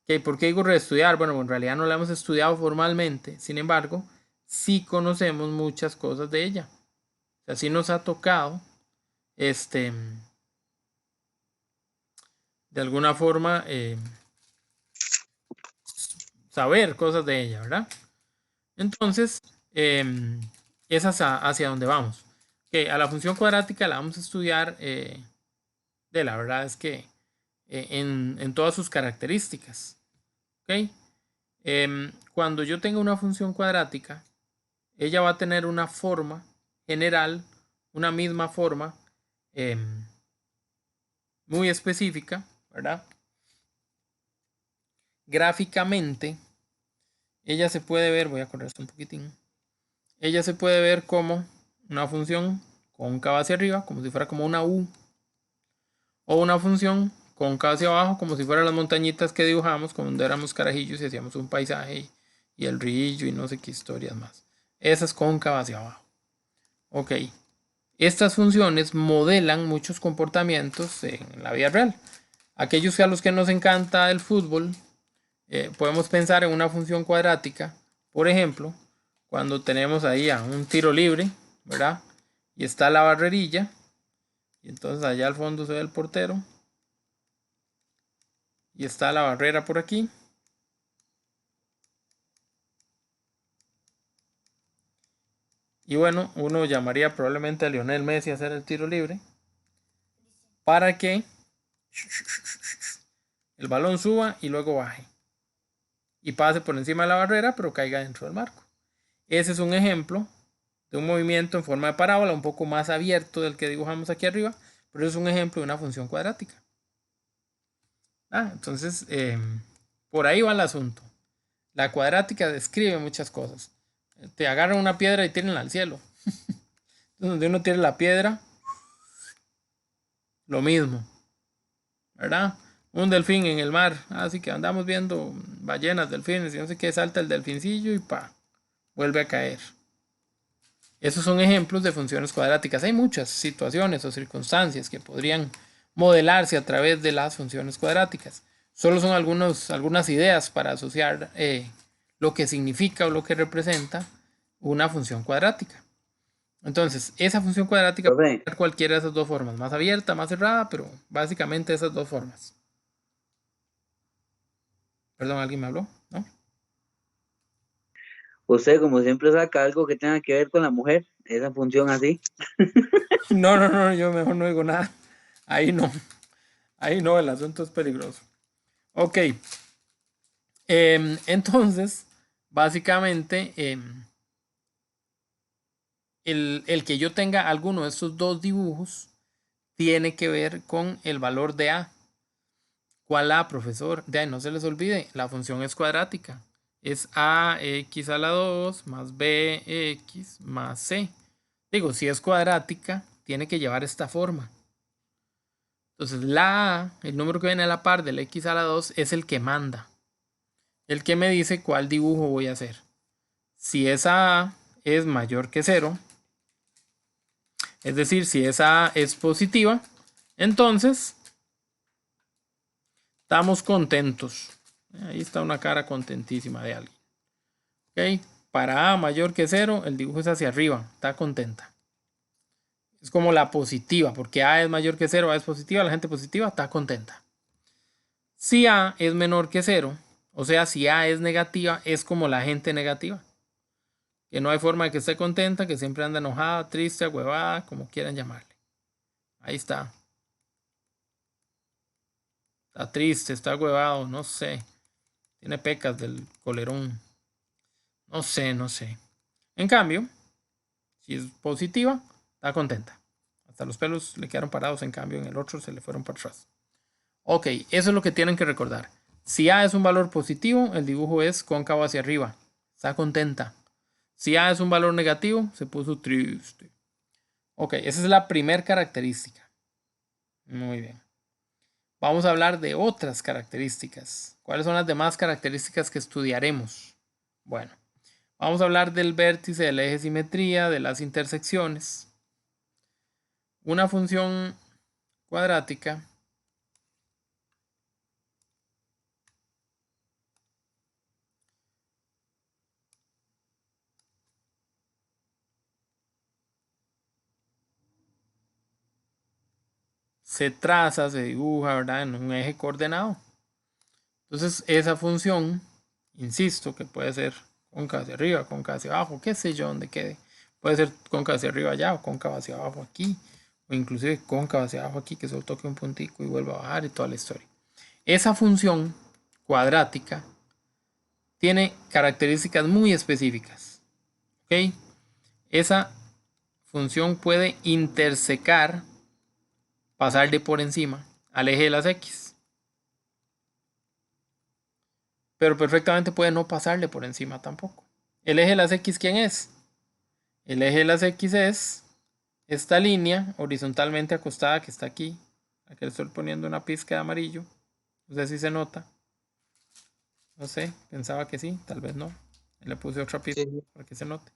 ¿Okay? ¿Por qué digo reestudiar? Bueno, en realidad no la hemos estudiado formalmente, sin embargo, sí conocemos muchas cosas de ella. O sea, sí nos ha tocado, de alguna forma, saber cosas de ella, ¿verdad? Entonces, es hacia donde vamos. Okay, a la función cuadrática la vamos a estudiar, de la verdad es que en todas sus características. ¿Okay? Cuando yo tenga una función cuadrática, ella va a tener una forma general, una misma forma muy específica, ¿verdad? Gráficamente, ella se puede ver, voy a correr esto un poquitín, ella se puede ver como una función cóncava hacia arriba, como si fuera como una U, o una función cóncava hacia abajo, como si fueran las montañitas que dibujamos cuando éramos carajillos y hacíamos un paisaje y el río y no sé qué historias más. Esa es cóncava hacia abajo. Ok. Estas funciones modelan muchos comportamientos en la vida real. Aquellos a los que nos encanta el fútbol, podemos pensar en una función cuadrática, por ejemplo, cuando tenemos ahí a un tiro libre, ¿verdad? Y está la barrerilla, y entonces allá al fondo se ve el portero, y está la barrera por aquí. Y bueno, uno llamaría probablemente a Lionel Messi a hacer el tiro libre para que el balón suba y luego baje y pase por encima de la barrera, pero caiga dentro del marco. Ese es un ejemplo de un movimiento en forma de parábola, un poco más abierto del que dibujamos aquí arriba, pero es un ejemplo de una función cuadrática. Entonces, por ahí va el asunto. La cuadrática describe muchas cosas. Te agarran una piedra y tírenla al cielo. Entonces, donde uno tira la piedra, lo mismo, ¿verdad? Un delfín en el mar, así que andamos viendo ballenas, delfines y no sé qué, salta el delfincillo y vuelve a caer. Esos son ejemplos de funciones cuadráticas. Hay muchas situaciones o circunstancias que podrían modelarse a través de las funciones cuadráticas. Solo son algunas ideas para asociar lo que significa o lo que representa una función cuadrática. Entonces, esa función cuadrática puede tener cualquiera de esas dos formas, más abierta, más cerrada, pero básicamente esas dos formas. Perdón, ¿alguien me habló? ¿No? Usted, como siempre, saca algo que tenga que ver con la mujer, esa función así. No, yo mejor no digo nada. Ahí no, el asunto es peligroso. Ok, entonces, básicamente, el que yo tenga alguno de estos dos dibujos tiene que ver con el valor de A. ¿Cuál A, profesor? No se les olvide, la función es cuadrática. Es ax a la 2 más bx más c. Digo, si es cuadrática, tiene que llevar esta forma. Entonces, la A, el número que viene a la par del x a la 2, es el que manda. El que me dice cuál dibujo voy a hacer. Si esa A es mayor que 0, es decir, si esa A es positiva, entonces estamos contentos. Ahí está una cara contentísima de alguien. ¿Okay? Para A mayor que 0, el dibujo es hacia arriba. Está contenta. Es como la positiva, porque A es mayor que 0, A es positiva, la gente positiva está contenta. Si A es menor que 0, o sea, si A es negativa, es como la gente negativa. Que no hay forma de que esté contenta, que siempre anda enojada, triste, ahuevada, como quieran llamarle. Ahí está. Está triste, está ahuevado, no sé. Tiene pecas del colerón. No sé. En cambio, si es positiva, está contenta. Hasta los pelos le quedaron parados, en cambio en el otro se le fueron para atrás. Ok, eso es lo que tienen que recordar. Si A es un valor positivo, el dibujo es cóncavo hacia arriba. Está contenta. Si A es un valor negativo, se puso triste. Ok, esa es la primera característica. Muy bien. Vamos a hablar de otras características. ¿Cuáles son las demás características que estudiaremos? Bueno, vamos a hablar del vértice, del eje de simetría, de las intersecciones. Una función cuadrática se traza, se dibuja, ¿verdad? En un eje coordenado. Entonces, esa función, insisto, que puede ser cóncava hacia arriba, cóncava hacia abajo, qué sé yo, donde quede. Puede ser cóncava hacia arriba allá o cóncava hacia abajo aquí, o inclusive cóncava hacia abajo aquí, que solo toque un puntico y vuelva a bajar y toda la historia. Esa función cuadrática tiene características muy específicas. ¿Ok? Esa función puede intersecar, pasar de por encima al eje de las X. Pero perfectamente puede no pasarle por encima tampoco. ¿El eje de las X quién es? El eje de las X es esta línea horizontalmente acostada que está aquí. Aquí le estoy poniendo una pizca de amarillo. No sé si se nota. No sé, pensaba que sí, tal vez no. Le puse otra pizca para que se note.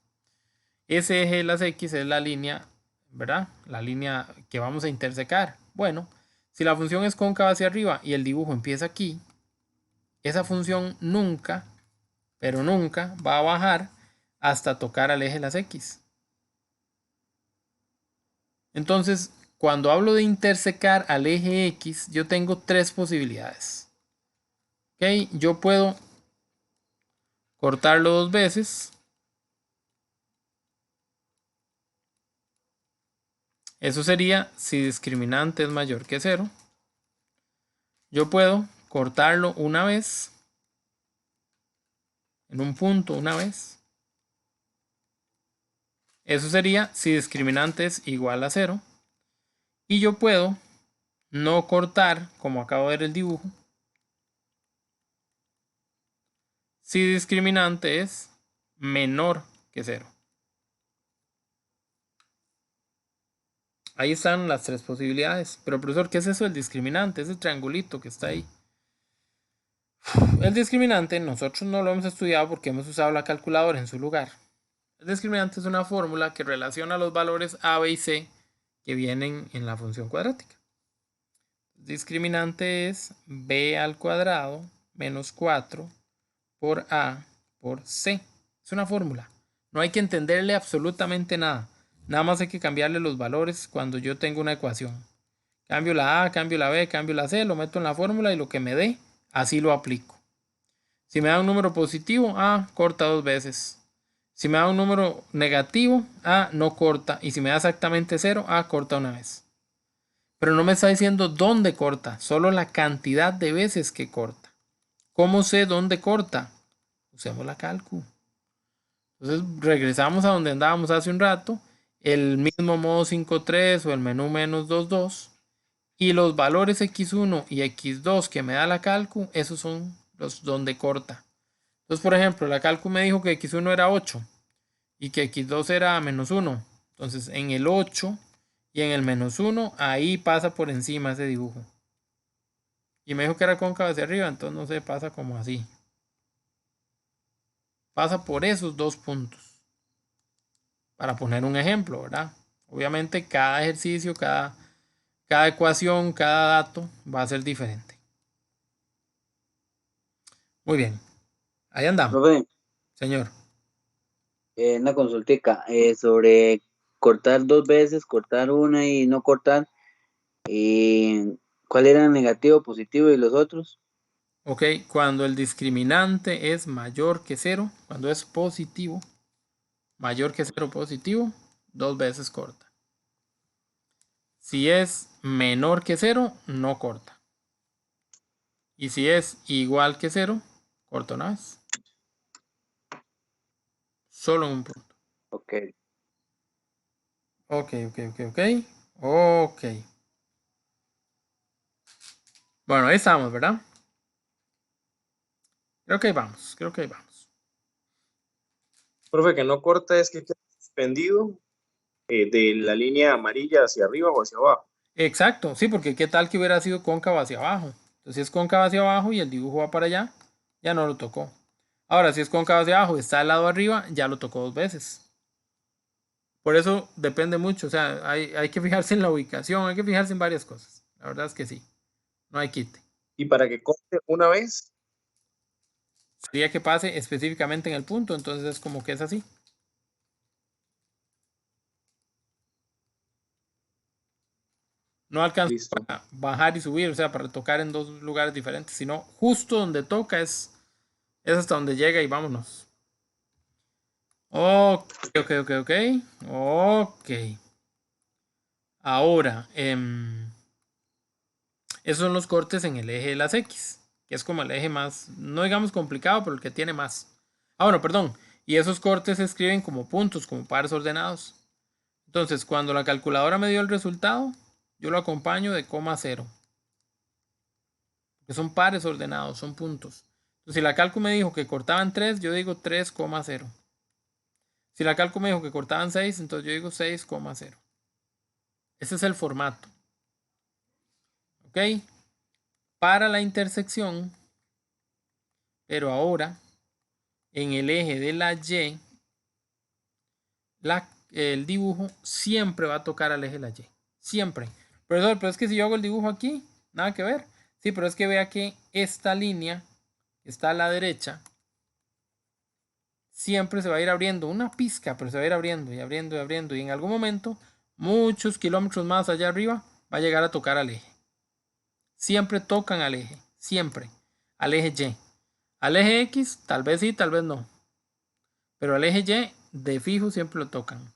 Ese eje de las X es la línea, ¿verdad? La línea que vamos a intersecar. Bueno, Si la función es cóncava hacia arriba y el dibujo empieza aquí, esa función nunca, pero nunca va a bajar hasta tocar al eje de las X. Entonces, cuando hablo de intersecar al eje X, yo tengo tres posibilidades. ¿Ok? Yo puedo cortarlo dos veces. Eso sería si discriminante es mayor que 0. Yo puedo cortarlo una vez, en un punto una vez. Eso sería si discriminante es igual a 0. Y yo puedo no cortar, como acabo de ver el dibujo, si discriminante es menor que 0. Ahí están las tres posibilidades. Pero profesor, ¿qué es eso del discriminante? Ese triangulito que está ahí. El discriminante nosotros no lo hemos estudiado porque hemos usado la calculadora en su lugar. El discriminante es una fórmula que relaciona los valores a, b y c que vienen en la función cuadrática. El discriminante es b al cuadrado menos 4 por a por c. Es una fórmula. No hay que entenderle absolutamente nada. Nada más hay que cambiarle los valores cuando yo tengo una ecuación. Cambio la a, cambio la b, cambio la c, lo meto en la fórmula y lo que me dé, así lo aplico. Si me da un número positivo, a corta dos veces. Si me da un número negativo, a no corta. Y si me da exactamente 0, a corta una vez. Pero no me está diciendo dónde corta, solo la cantidad de veces que corta. ¿Cómo sé dónde corta? Usemos la cálculo. Entonces regresamos a donde andábamos hace un rato. El mismo modo 5.3 o el menú menos 2.2. Y los valores x1 y x2 que me da la cálculo, esos son los donde corta. Entonces, por ejemplo, la cálculo me dijo que x1 era 8 y que x2 era menos 1. Entonces, en el 8 y en el menos 1, ahí pasa por encima ese dibujo. Y me dijo que era cóncavo hacia arriba, entonces no sé, pasa como así. Pasa por esos dos puntos. Para poner un ejemplo, ¿verdad? Obviamente cada ejercicio, cada ecuación, cada dato va a ser diferente. Muy bien. Ahí andamos. Profe, Señor. una consultica sobre cortar dos veces, cortar una y no cortar. ¿Cuál era el negativo, positivo y los otros? Ok, cuando el discriminante es mayor que 0, cuando es positivo, mayor que 0 positivo, dos veces corta. Si es menor que 0, no corta. Y si es igual que 0, corta una vez. Solo en un punto. Ok. Ok. Ok. Bueno, ahí estamos, ¿verdad? Creo que ahí vamos. Profe, que no corta es que queda suspendido de la línea amarilla hacia arriba o hacia abajo. Exacto, sí, porque qué tal que hubiera sido cóncavo hacia abajo. Entonces, si es cóncavo hacia abajo y el dibujo va para allá, ya no lo tocó. Ahora, si es cóncavo hacia abajo y está al lado arriba, ya lo tocó dos veces. Por eso depende mucho, o sea, hay que fijarse en la ubicación, hay que fijarse en varias cosas. La verdad es que sí, no hay quite. Y para que corte una vez, Sería que pase específicamente en el punto, entonces es como que es así. No alcanza listo. para bajar y subir, o sea, para tocar en dos lugares diferentes, sino justo donde toca es hasta donde llega y vámonos. Ok. Ahora, esos son los cortes en el eje de las X, que es como el eje más, no digamos complicado, pero el que tiene más. Ah, bueno, perdón. Y esos cortes se escriben como puntos, como pares ordenados. Entonces, cuando la calculadora me dio el resultado, yo lo acompaño de coma 0. Que son pares ordenados, son puntos. Entonces, si la cálculo me dijo que cortaban 3, yo digo 3,0. Si la cálculo me dijo que cortaban 6, entonces yo digo 6,0. Ese es el formato. ¿Ok? Para la intersección, pero ahora en el eje de la Y, el dibujo siempre va a tocar al eje de la Y. Siempre. Profesor, pero es que si yo hago el dibujo aquí, nada que ver. Sí, pero es que vea que esta línea que está a la derecha siempre se va a ir abriendo una pizca, pero se va a ir abriendo y abriendo y abriendo. Y en algún momento, muchos kilómetros más allá arriba, va a llegar a tocar al eje. Siempre tocan al eje, siempre. Al eje Y. Al eje X, tal vez sí, tal vez no. Pero al eje Y, de fijo, siempre lo tocan.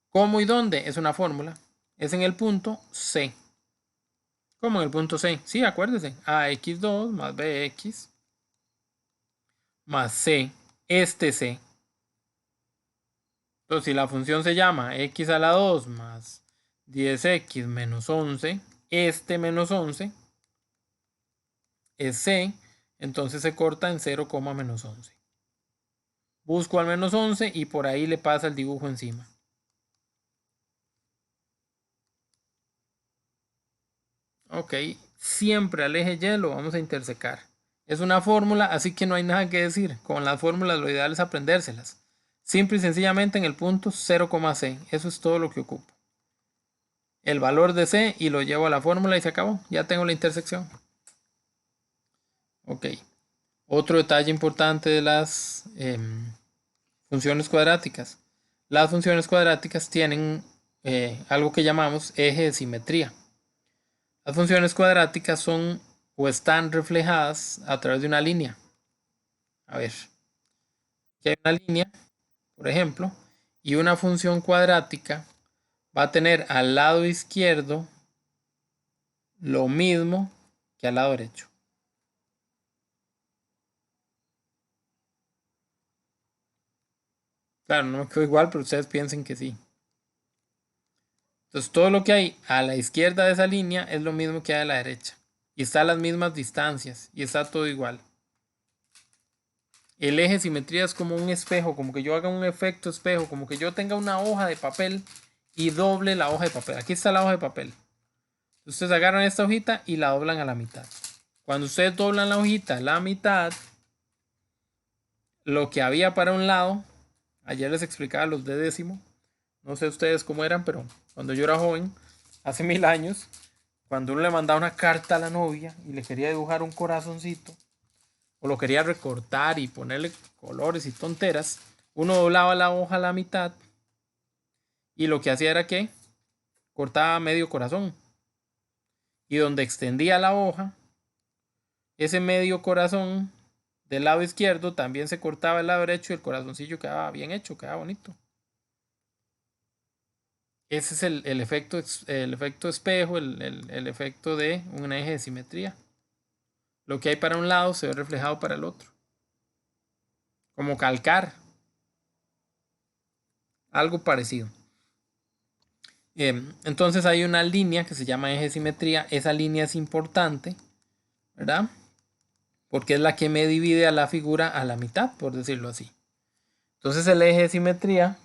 ¿Cómo y dónde? Es una fórmula. Es en el punto C. ¿Cómo en el punto C? Sí, acuérdese. AX2 más BX más C. Este C. Entonces, si la función se llama x a la 2 más 10x menos 11, este menos 11 es C, entonces se corta en 0, menos 11. Busco al menos 11 y por ahí le pasa el dibujo encima. Ok, siempre al eje Y lo vamos a intersecar. Es una fórmula, así que no hay nada que decir. Con las fórmulas lo ideal es aprendérselas. Simple y sencillamente en el punto 0, C. Eso es todo lo que ocupo. El valor de C y lo llevo a la fórmula y se acabó. Ya tengo la intersección. Ok. Otro detalle importante de las funciones cuadráticas. Las funciones cuadráticas tienen algo que llamamos eje de simetría. Las funciones cuadráticas son o están reflejadas a través de una línea. A ver. Aquí hay una línea, por ejemplo, y una función cuadrática va a tener al lado izquierdo lo mismo que al lado derecho. Claro, no me quedo igual, pero ustedes piensen que sí. Entonces todo lo que hay a la izquierda de esa línea es lo mismo que hay a la derecha. Y está a las mismas distancias. Y está todo igual. El eje de simetría es como un espejo, como que yo haga un efecto espejo, como que yo tenga una hoja de papel y doble la hoja de papel. Aquí está la hoja de papel. Ustedes agarran esta hojita y la doblan a la mitad. Cuando ustedes doblan la hojita a la mitad, lo que había para un lado, ayer les explicaba los de décimo, no sé ustedes cómo eran, pero cuando yo era joven, hace 1000 años, cuando uno le mandaba una carta a la novia y le quería dibujar un corazoncito, o lo quería recortar y ponerle colores y tonteras, uno doblaba la hoja a la mitad y lo que hacía era que cortaba medio corazón. Y donde extendía la hoja, ese medio corazón del lado izquierdo también se cortaba el lado derecho y el corazoncillo quedaba bien hecho, quedaba bonito. Ese es el efecto espejo, el efecto de un eje de simetría. Lo que hay para un lado se ve reflejado para el otro. Como calcar. Algo parecido. Entonces hay una línea que se llama eje de simetría. Esa línea es importante, ¿verdad? Porque es la que me divide a la figura a la mitad, por decirlo así. Entonces el eje de simetría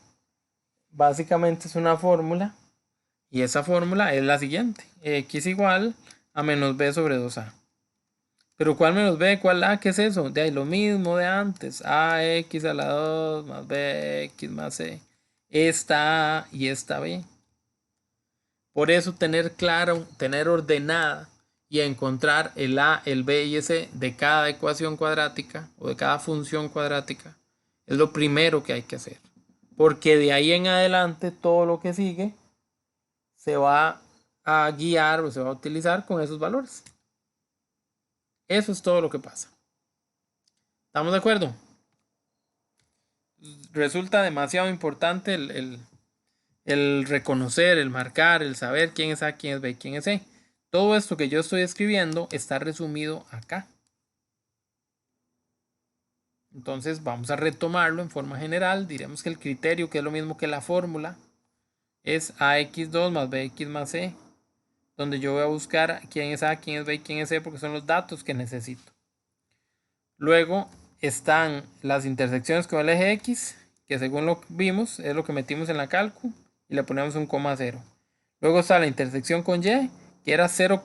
básicamente es una fórmula. Y esa fórmula es la siguiente. X igual a menos b sobre 2a. Pero ¿cuál menos b? ¿Cuál a? ¿Qué es eso? De ahí lo mismo de antes. Ax a la 2 más bx más c. Esta a y esta b. Por eso tener claro, tener ordenada y encontrar el a, el b y el c de cada ecuación cuadrática o de cada función cuadrática es lo primero que hay que hacer. Porque de ahí en adelante todo lo que sigue se va a guiar o se va a utilizar con esos valores. Eso es todo lo que pasa. ¿Estamos de acuerdo? Resulta demasiado importante el reconocer, el marcar, el saber quién es A, quién es B, quién es C. Todo esto que yo estoy escribiendo está resumido acá. Entonces vamos a retomarlo en forma general. Diremos que el criterio, que es lo mismo que la fórmula, es AX2 más BX más C, donde yo voy a buscar quién es A, quién es B y quién es C, porque son los datos que necesito. Luego están las intersecciones con el eje X, que según lo que vimos es lo que metimos en la cálculo y le ponemos un coma 0. Luego está la intersección con Y, que era 0,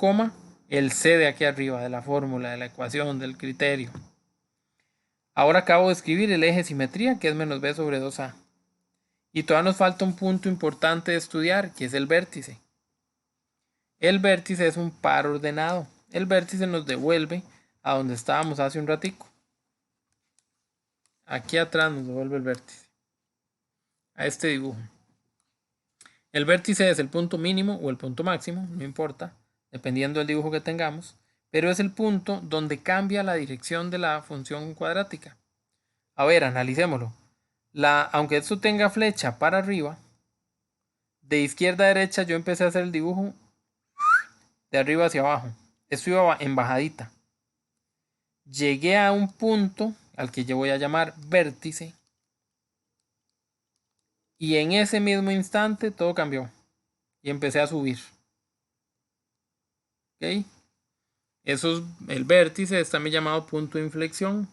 el C de aquí arriba, de la fórmula, de la ecuación, del criterio. Ahora acabo de escribir el eje de simetría, que es menos b sobre 2a. Y todavía nos falta un punto importante de estudiar, que es el vértice. El vértice es un par ordenado. El vértice nos devuelve a donde estábamos hace un ratico. Aquí atrás nos devuelve el vértice. A este dibujo. El vértice es el punto mínimo o el punto máximo, no importa, dependiendo del dibujo que tengamos, pero es el punto donde cambia la dirección de la función cuadrática. A ver, analicémoslo. Aunque esto tenga flecha para arriba, de izquierda a derecha yo empecé a hacer el dibujo de arriba hacia abajo. Esto iba en bajadita. Llegué a un punto al que yo voy a llamar vértice. Y en ese mismo instante todo cambió. Y empecé a subir. ¿Ok? El vértice es también llamado punto de inflexión.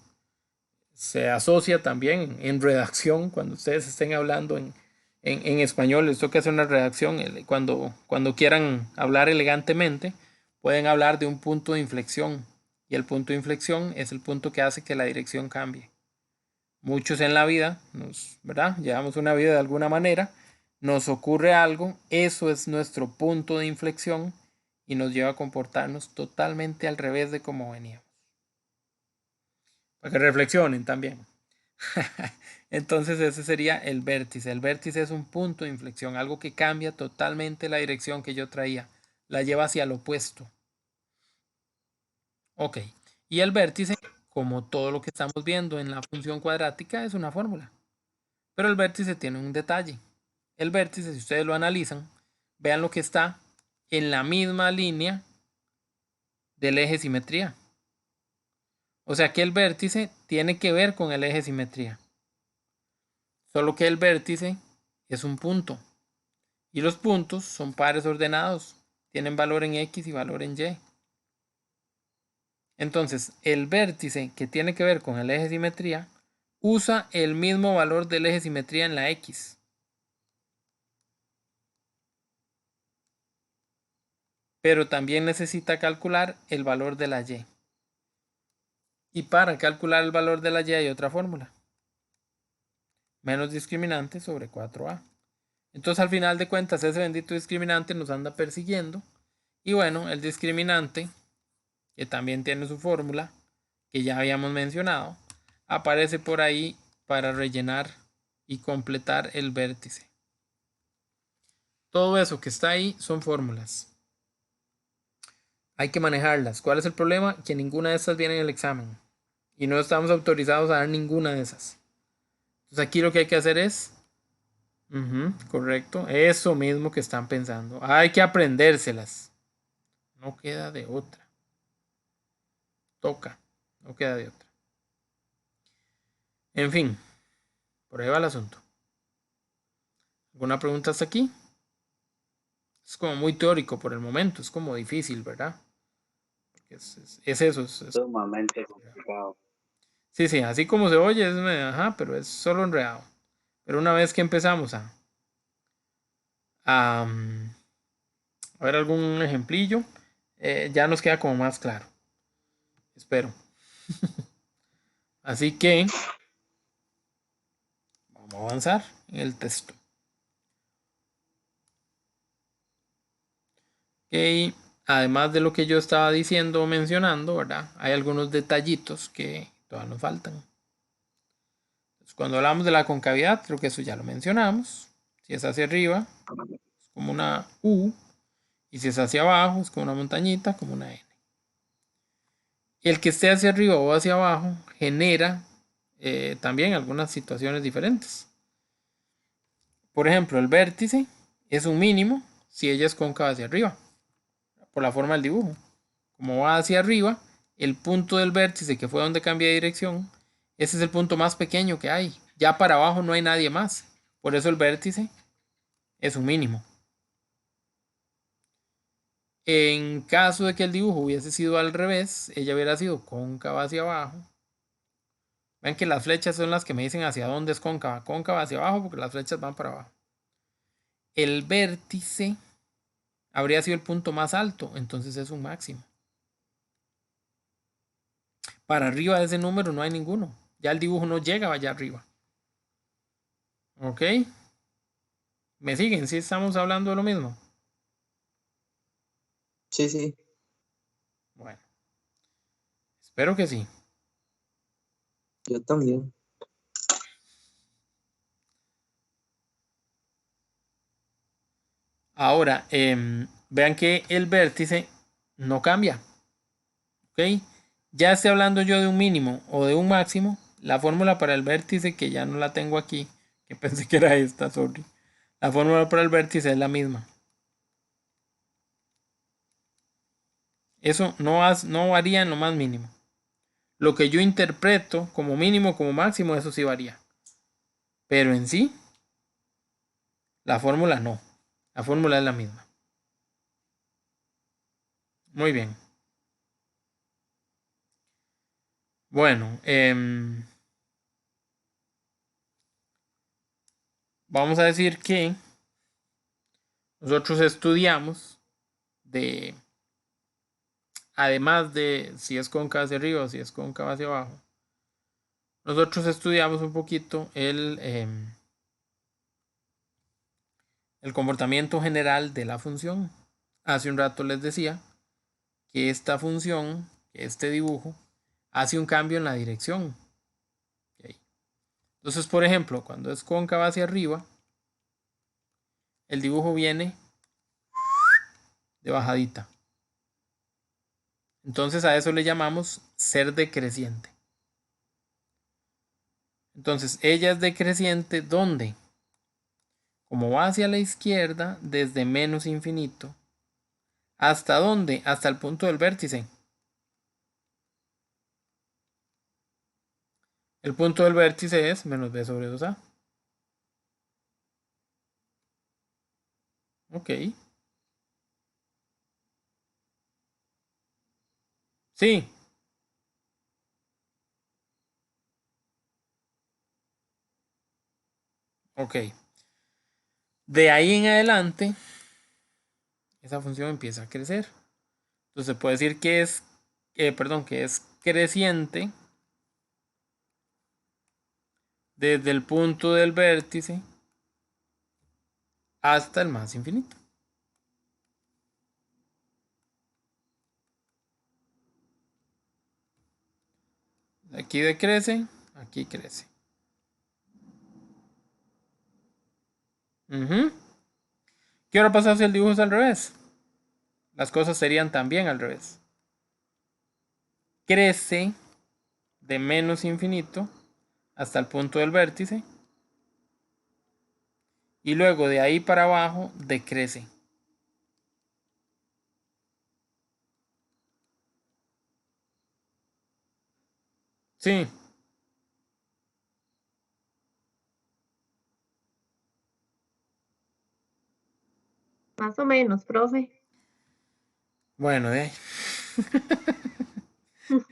Se asocia también en redacción, cuando ustedes estén hablando en español, les toca hacer una redacción. Cuando quieran hablar elegantemente, pueden hablar de un punto de inflexión. Y el punto de inflexión es el punto que hace que la dirección cambie. Muchos en la vida, ¿verdad? Llevamos una vida de alguna manera, nos ocurre algo, eso es nuestro punto de inflexión y nos lleva a comportarnos totalmente al revés de como veníamos. Para que reflexionen también. Entonces ese sería el vértice. El vértice es un punto de inflexión, algo que cambia totalmente la dirección que yo traía, la lleva hacia lo opuesto. Ok, y el vértice, como todo lo que estamos viendo en la función cuadrática, es una fórmula. Pero el vértice tiene un detalle. El vértice, si ustedes lo analizan, vean lo que está en la misma línea del eje simetría. O sea que el vértice tiene que ver con el eje simetría. Solo que el vértice es un punto. Y los puntos son pares ordenados. Tienen valor en X y valor en Y. Entonces, el vértice que tiene que ver con el eje simetría usa el mismo valor del eje simetría en la X. Pero también necesita calcular el valor de la Y. Y para calcular el valor de la Y hay otra fórmula. Menos discriminante sobre 4A. Entonces al final de cuentas ese bendito discriminante nos anda persiguiendo. Y bueno, el discriminante, que también tiene su fórmula, que ya habíamos mencionado, aparece por ahí para rellenar y completar el vértice. Todo eso que está ahí son fórmulas. Hay que manejarlas. ¿Cuál es el problema? Que ninguna de estas viene en el examen. Y no estamos autorizados a dar ninguna de esas. Entonces aquí lo que hay que hacer es... correcto. Eso mismo que están pensando. Hay que aprendérselas. No queda de otra. Toca. No queda de otra. En fin. Por ahí va el asunto. ¿Alguna pregunta hasta aquí? Es como muy teórico por el momento. Es como difícil, ¿verdad? Porque es eso. Es Sumamente complicado. Sí, así como se oye, pero es solo enredado. Pero una vez que empezamos a ver algún ejemplillo, ya nos queda como más claro. Espero. Así que vamos a avanzar en el texto. Ok, además de lo que yo estaba diciendo o mencionando, ¿verdad? Hay algunos detallitos que todavía nos faltan. Entonces, cuando hablamos de la concavidad, creo que eso ya lo mencionamos. Si es hacia arriba, es como una U. Y si es hacia abajo, es como una montañita, como una N. Y el que esté hacia arriba o hacia abajo genera también algunas situaciones diferentes. Por ejemplo, el vértice es un mínimo si ella es cóncava hacia arriba, por la forma del dibujo. Como va hacia arriba, el punto del vértice, que fue donde cambia de dirección, ese es el punto más pequeño que hay. Ya para abajo no hay nadie más. Por eso el vértice es un mínimo. En caso de que el dibujo hubiese sido al revés, ella hubiera sido cóncava hacia abajo. Ven que las flechas son las que me dicen hacia dónde es cóncava. Cóncava hacia abajo porque las flechas van para abajo. El vértice habría sido el punto más alto, entonces es un máximo. Para arriba de ese número no hay ninguno. Ya el dibujo no llega allá arriba. ¿Ok? ¿Me siguen? ¿Sí estamos hablando de lo mismo? Sí, sí. Bueno, espero que sí. Yo también. Ahora, vean que el vértice no cambia. ¿Ok? Ya esté hablando yo de un mínimo o de un máximo, la fórmula para el vértice, que ya no la tengo aquí, que pensé que era esta, sorry. La fórmula para el vértice es la misma. Eso no varía en lo más mínimo. Lo que yo interpreto como mínimo, como máximo, eso sí varía. Pero en sí, la fórmula no. La fórmula es la misma. Muy bien. Bueno, vamos a decir que nosotros estudiamos de, además de si es cóncava hacia arriba o si es cóncava hacia abajo, nosotros estudiamos un poquito el comportamiento general de la función. Hace un rato les decía que esta función, que este dibujo, hace un cambio en la dirección. ¿Ok? Entonces, por ejemplo, cuando es cóncava hacia arriba, el dibujo viene de bajadita. Entonces a eso le llamamos ser decreciente. Entonces ella es decreciente ¿dónde? Como va hacia la izquierda, desde menos infinito. ¿Hasta dónde? Hasta el punto del vértice. El punto del vértice es menos b sobre 2a. Ok. Sí. Ok. De ahí en adelante, esa función empieza a crecer. Entonces se puede decir que es, que es creciente desde el punto del vértice hasta el más infinito. Aquí decrece, aquí crece. ¿Qué hubiera pasado si el dibujo es al revés? Las cosas serían también al revés. Crece de menos infinito hasta el punto del vértice. Y luego de ahí para abajo decrece. Sí. Más o menos, profe. Bueno,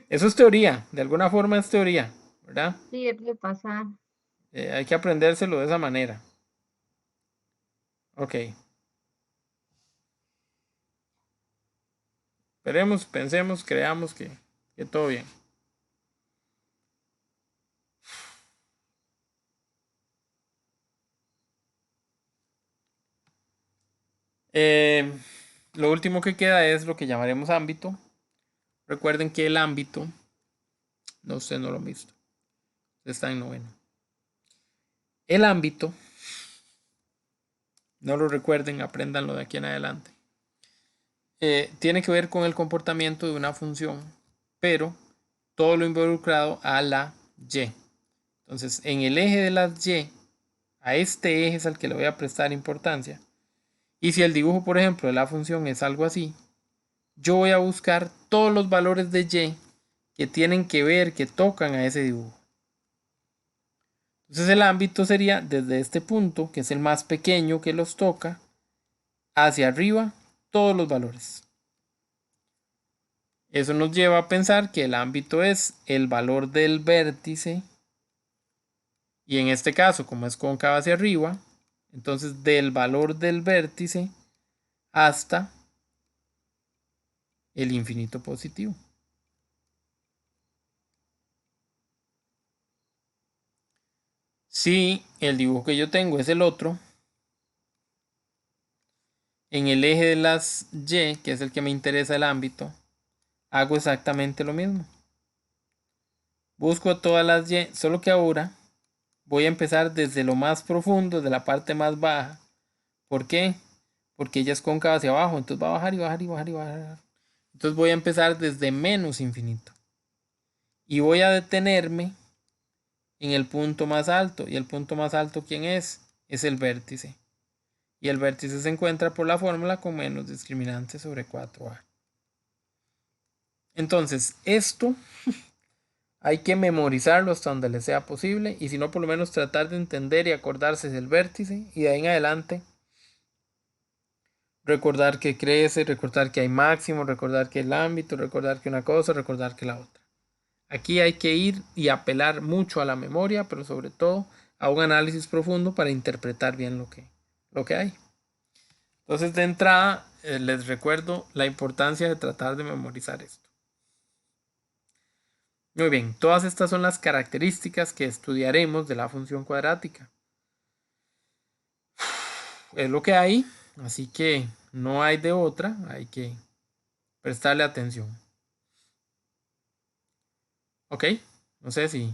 eso es teoría. De alguna forma es teoría, ¿verdad? Sí, debe pasar. Hay que aprendérselo de esa manera. Ok. Esperemos, pensemos, creamos que todo bien. Lo último que queda es lo que llamaremos ámbito. Recuerden que el ámbito, no, usted no lo han visto, está en noveno. El ámbito, no lo recuerden, apréndanlo de aquí en adelante. Tiene que ver con el comportamiento de una función, pero todo lo involucrado a la y. Entonces, en el eje de las y, a este eje es al que le voy a prestar importancia. Y si el dibujo, por ejemplo, de la función es algo así, yo voy a buscar todos los valores de y que tienen que ver, que tocan a ese dibujo. Entonces el ámbito sería desde este punto, que es el más pequeño que los toca, hacia arriba todos los valores. Eso nos lleva a pensar que el ámbito es el valor del vértice, y en este caso, como es cóncavo hacia arriba, entonces del valor del vértice hasta el infinito positivo. Si el dibujo que yo tengo es el otro, En el eje de las Y, que es el que me interesa el ámbito, hago exactamente lo mismo. Busco todas las Y, solo que ahora voy a empezar desde lo más profundo, de la parte más baja. ¿Por qué? Porque ella es cóncava hacia abajo, entonces va a bajar y bajar y bajar y bajar. Entonces voy a empezar desde menos infinito. Y voy a detenerme en el punto más alto. ¿Y el punto más alto quién es? Es el vértice. Y el vértice se encuentra por la fórmula con menos discriminante sobre 4a. Entonces, esto hay que memorizarlo hasta donde le sea posible. Y si no, por lo menos tratar de entender y acordarse del vértice. Y de ahí en adelante, recordar que crece, recordar que hay máximo, recordar que el ámbito, recordar que una cosa, recordar que la otra. Aquí hay que ir y apelar mucho a la memoria, pero sobre todo a un análisis profundo para interpretar bien lo que hay. Entonces, de entrada, les recuerdo la importancia de tratar de memorizar esto. Muy bien, todas estas son las características que estudiaremos de la función cuadrática. Es lo que hay, así que no hay de otra, hay que prestarle atención. Ok, no sé si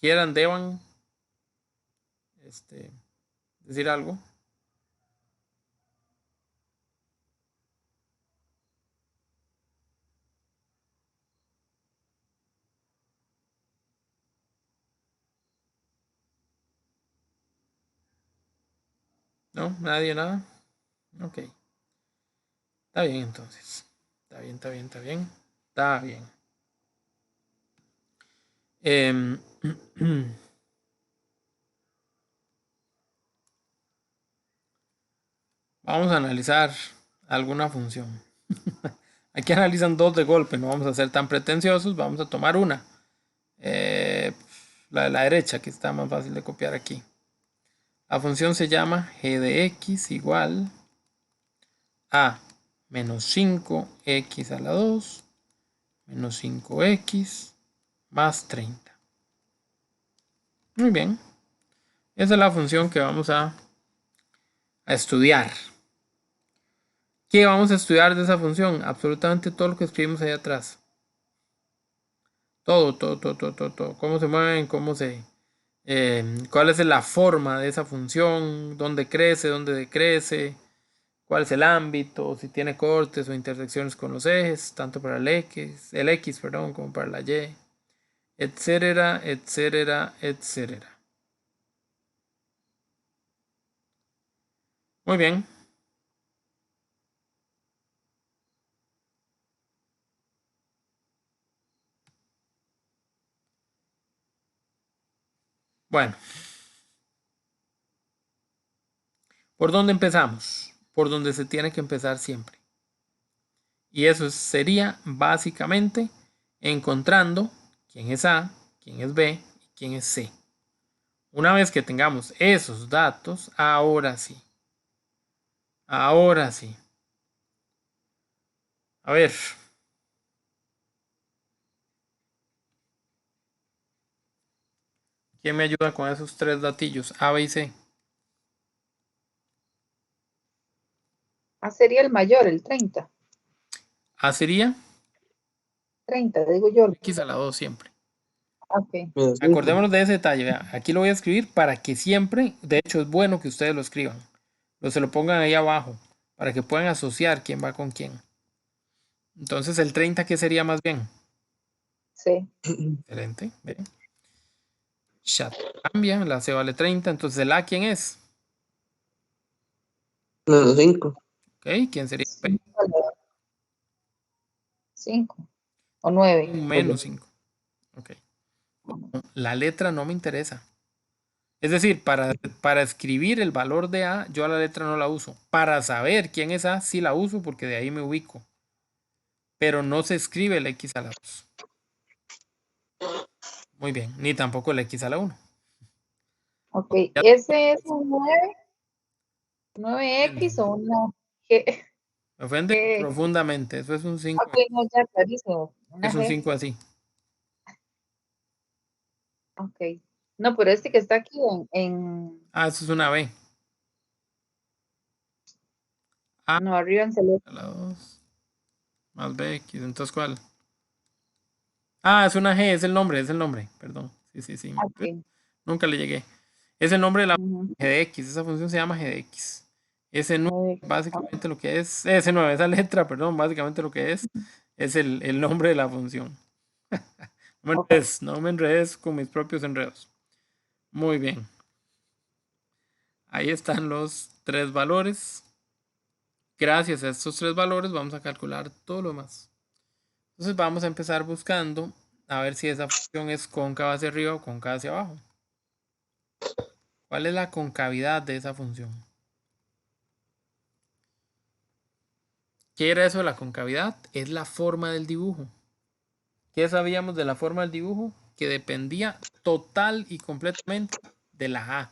quieran, deban decir algo. ¿No? ¿Nadie nada? Ok. Está bien entonces. Está bien, está bien, está bien. Está bien. Vamos a analizar alguna función. Aquí analizan dos de golpe, no vamos a ser tan pretenciosos, vamos a tomar una. La de la derecha, que está más fácil de copiar aquí. La función se llama g de x igual a menos 5x a la 2 menos 5x más 30. Muy bien. Esa es la función que vamos a estudiar. ¿Qué vamos a estudiar de esa función? Absolutamente todo lo que escribimos ahí atrás. Todo. Cómo se mueven, cuál es la forma de esa función, dónde crece, dónde decrece, cuál es el ámbito, si tiene cortes o intersecciones con los ejes, tanto para el X, como para la Y, etcétera, etcétera, etcétera. Muy bien. Bueno, ¿por dónde empezamos? Por donde se tiene que empezar siempre. Y eso sería básicamente encontrando quién es A, quién es B y quién es C. Una vez que tengamos esos datos, ahora sí. Ahora sí. A ver. ¿Quién me ayuda con esos tres datillos? A, B y C. A sería el mayor, el 30. A sería 30, digo yo. X a la 2 siempre. Ok. Menos 5. Acordémonos de ese detalle. Vea, aquí lo voy a escribir para que siempre, de hecho es bueno que ustedes lo escriban. Se lo pongan ahí abajo para que puedan asociar quién va con quién. Entonces el 30, ¿qué sería más bien? Sí. Excelente. ¿Ve? Chat cambia, la C vale 30. Entonces el A, ¿quién es? Menos 5. Ok, ¿quién sería P? 5 o 9. Menos 5. Ok. La letra no me interesa. Es decir, para escribir el valor de A, yo a la letra no la uso. Para saber quién es A, sí la uso porque de ahí me ubico. Pero no se escribe el X a la 2. Muy bien, ni tampoco el X a la 1. Ok, ese es un 9X o una G. Me ofende profundamente. Eso es un 5. Ok, no, ya clarísimo. Una Es un G. 5 así. Ok. No, pero este que está aquí en Ah, eso es una B. No, arriba en celeste. A la 2 más bx. Entonces, ¿cuál? Ah, es una g, es el nombre, perdón. Sí. Ok. Nunca le llegué. Es el nombre de la Ujú. g de x, esa función se llama g de x. Ese 9, Ok. básicamente lo que es, ese 9, esa letra, perdón, básicamente lo que es el nombre de la función. Ok. No me enredes con mis propios enredos. Muy bien. Ahí están los 3 valores. Gracias a estos 3 valores vamos a calcular todo lo demás. Entonces vamos a empezar buscando a ver si esa función es cóncava hacia arriba o cóncava hacia abajo. ¿Cuál es la concavidad de esa función? ¿Qué era eso de la concavidad? Es la forma del dibujo. ¿Qué sabíamos de la forma del dibujo? Que dependía total y completamente de la a,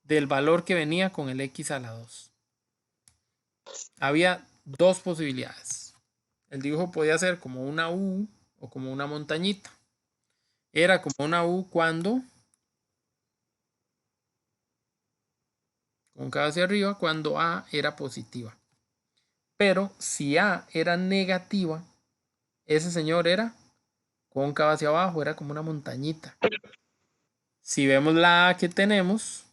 del valor que venía con el x a la 2. Había dos posibilidades. El dibujo podía ser como una U o como una montañita. Era como una U cuando cóncava hacia arriba, cuando A era positiva. Pero si A era negativa, ese señor era cóncava hacia abajo, era como una montañita. Si vemos la A que tenemos,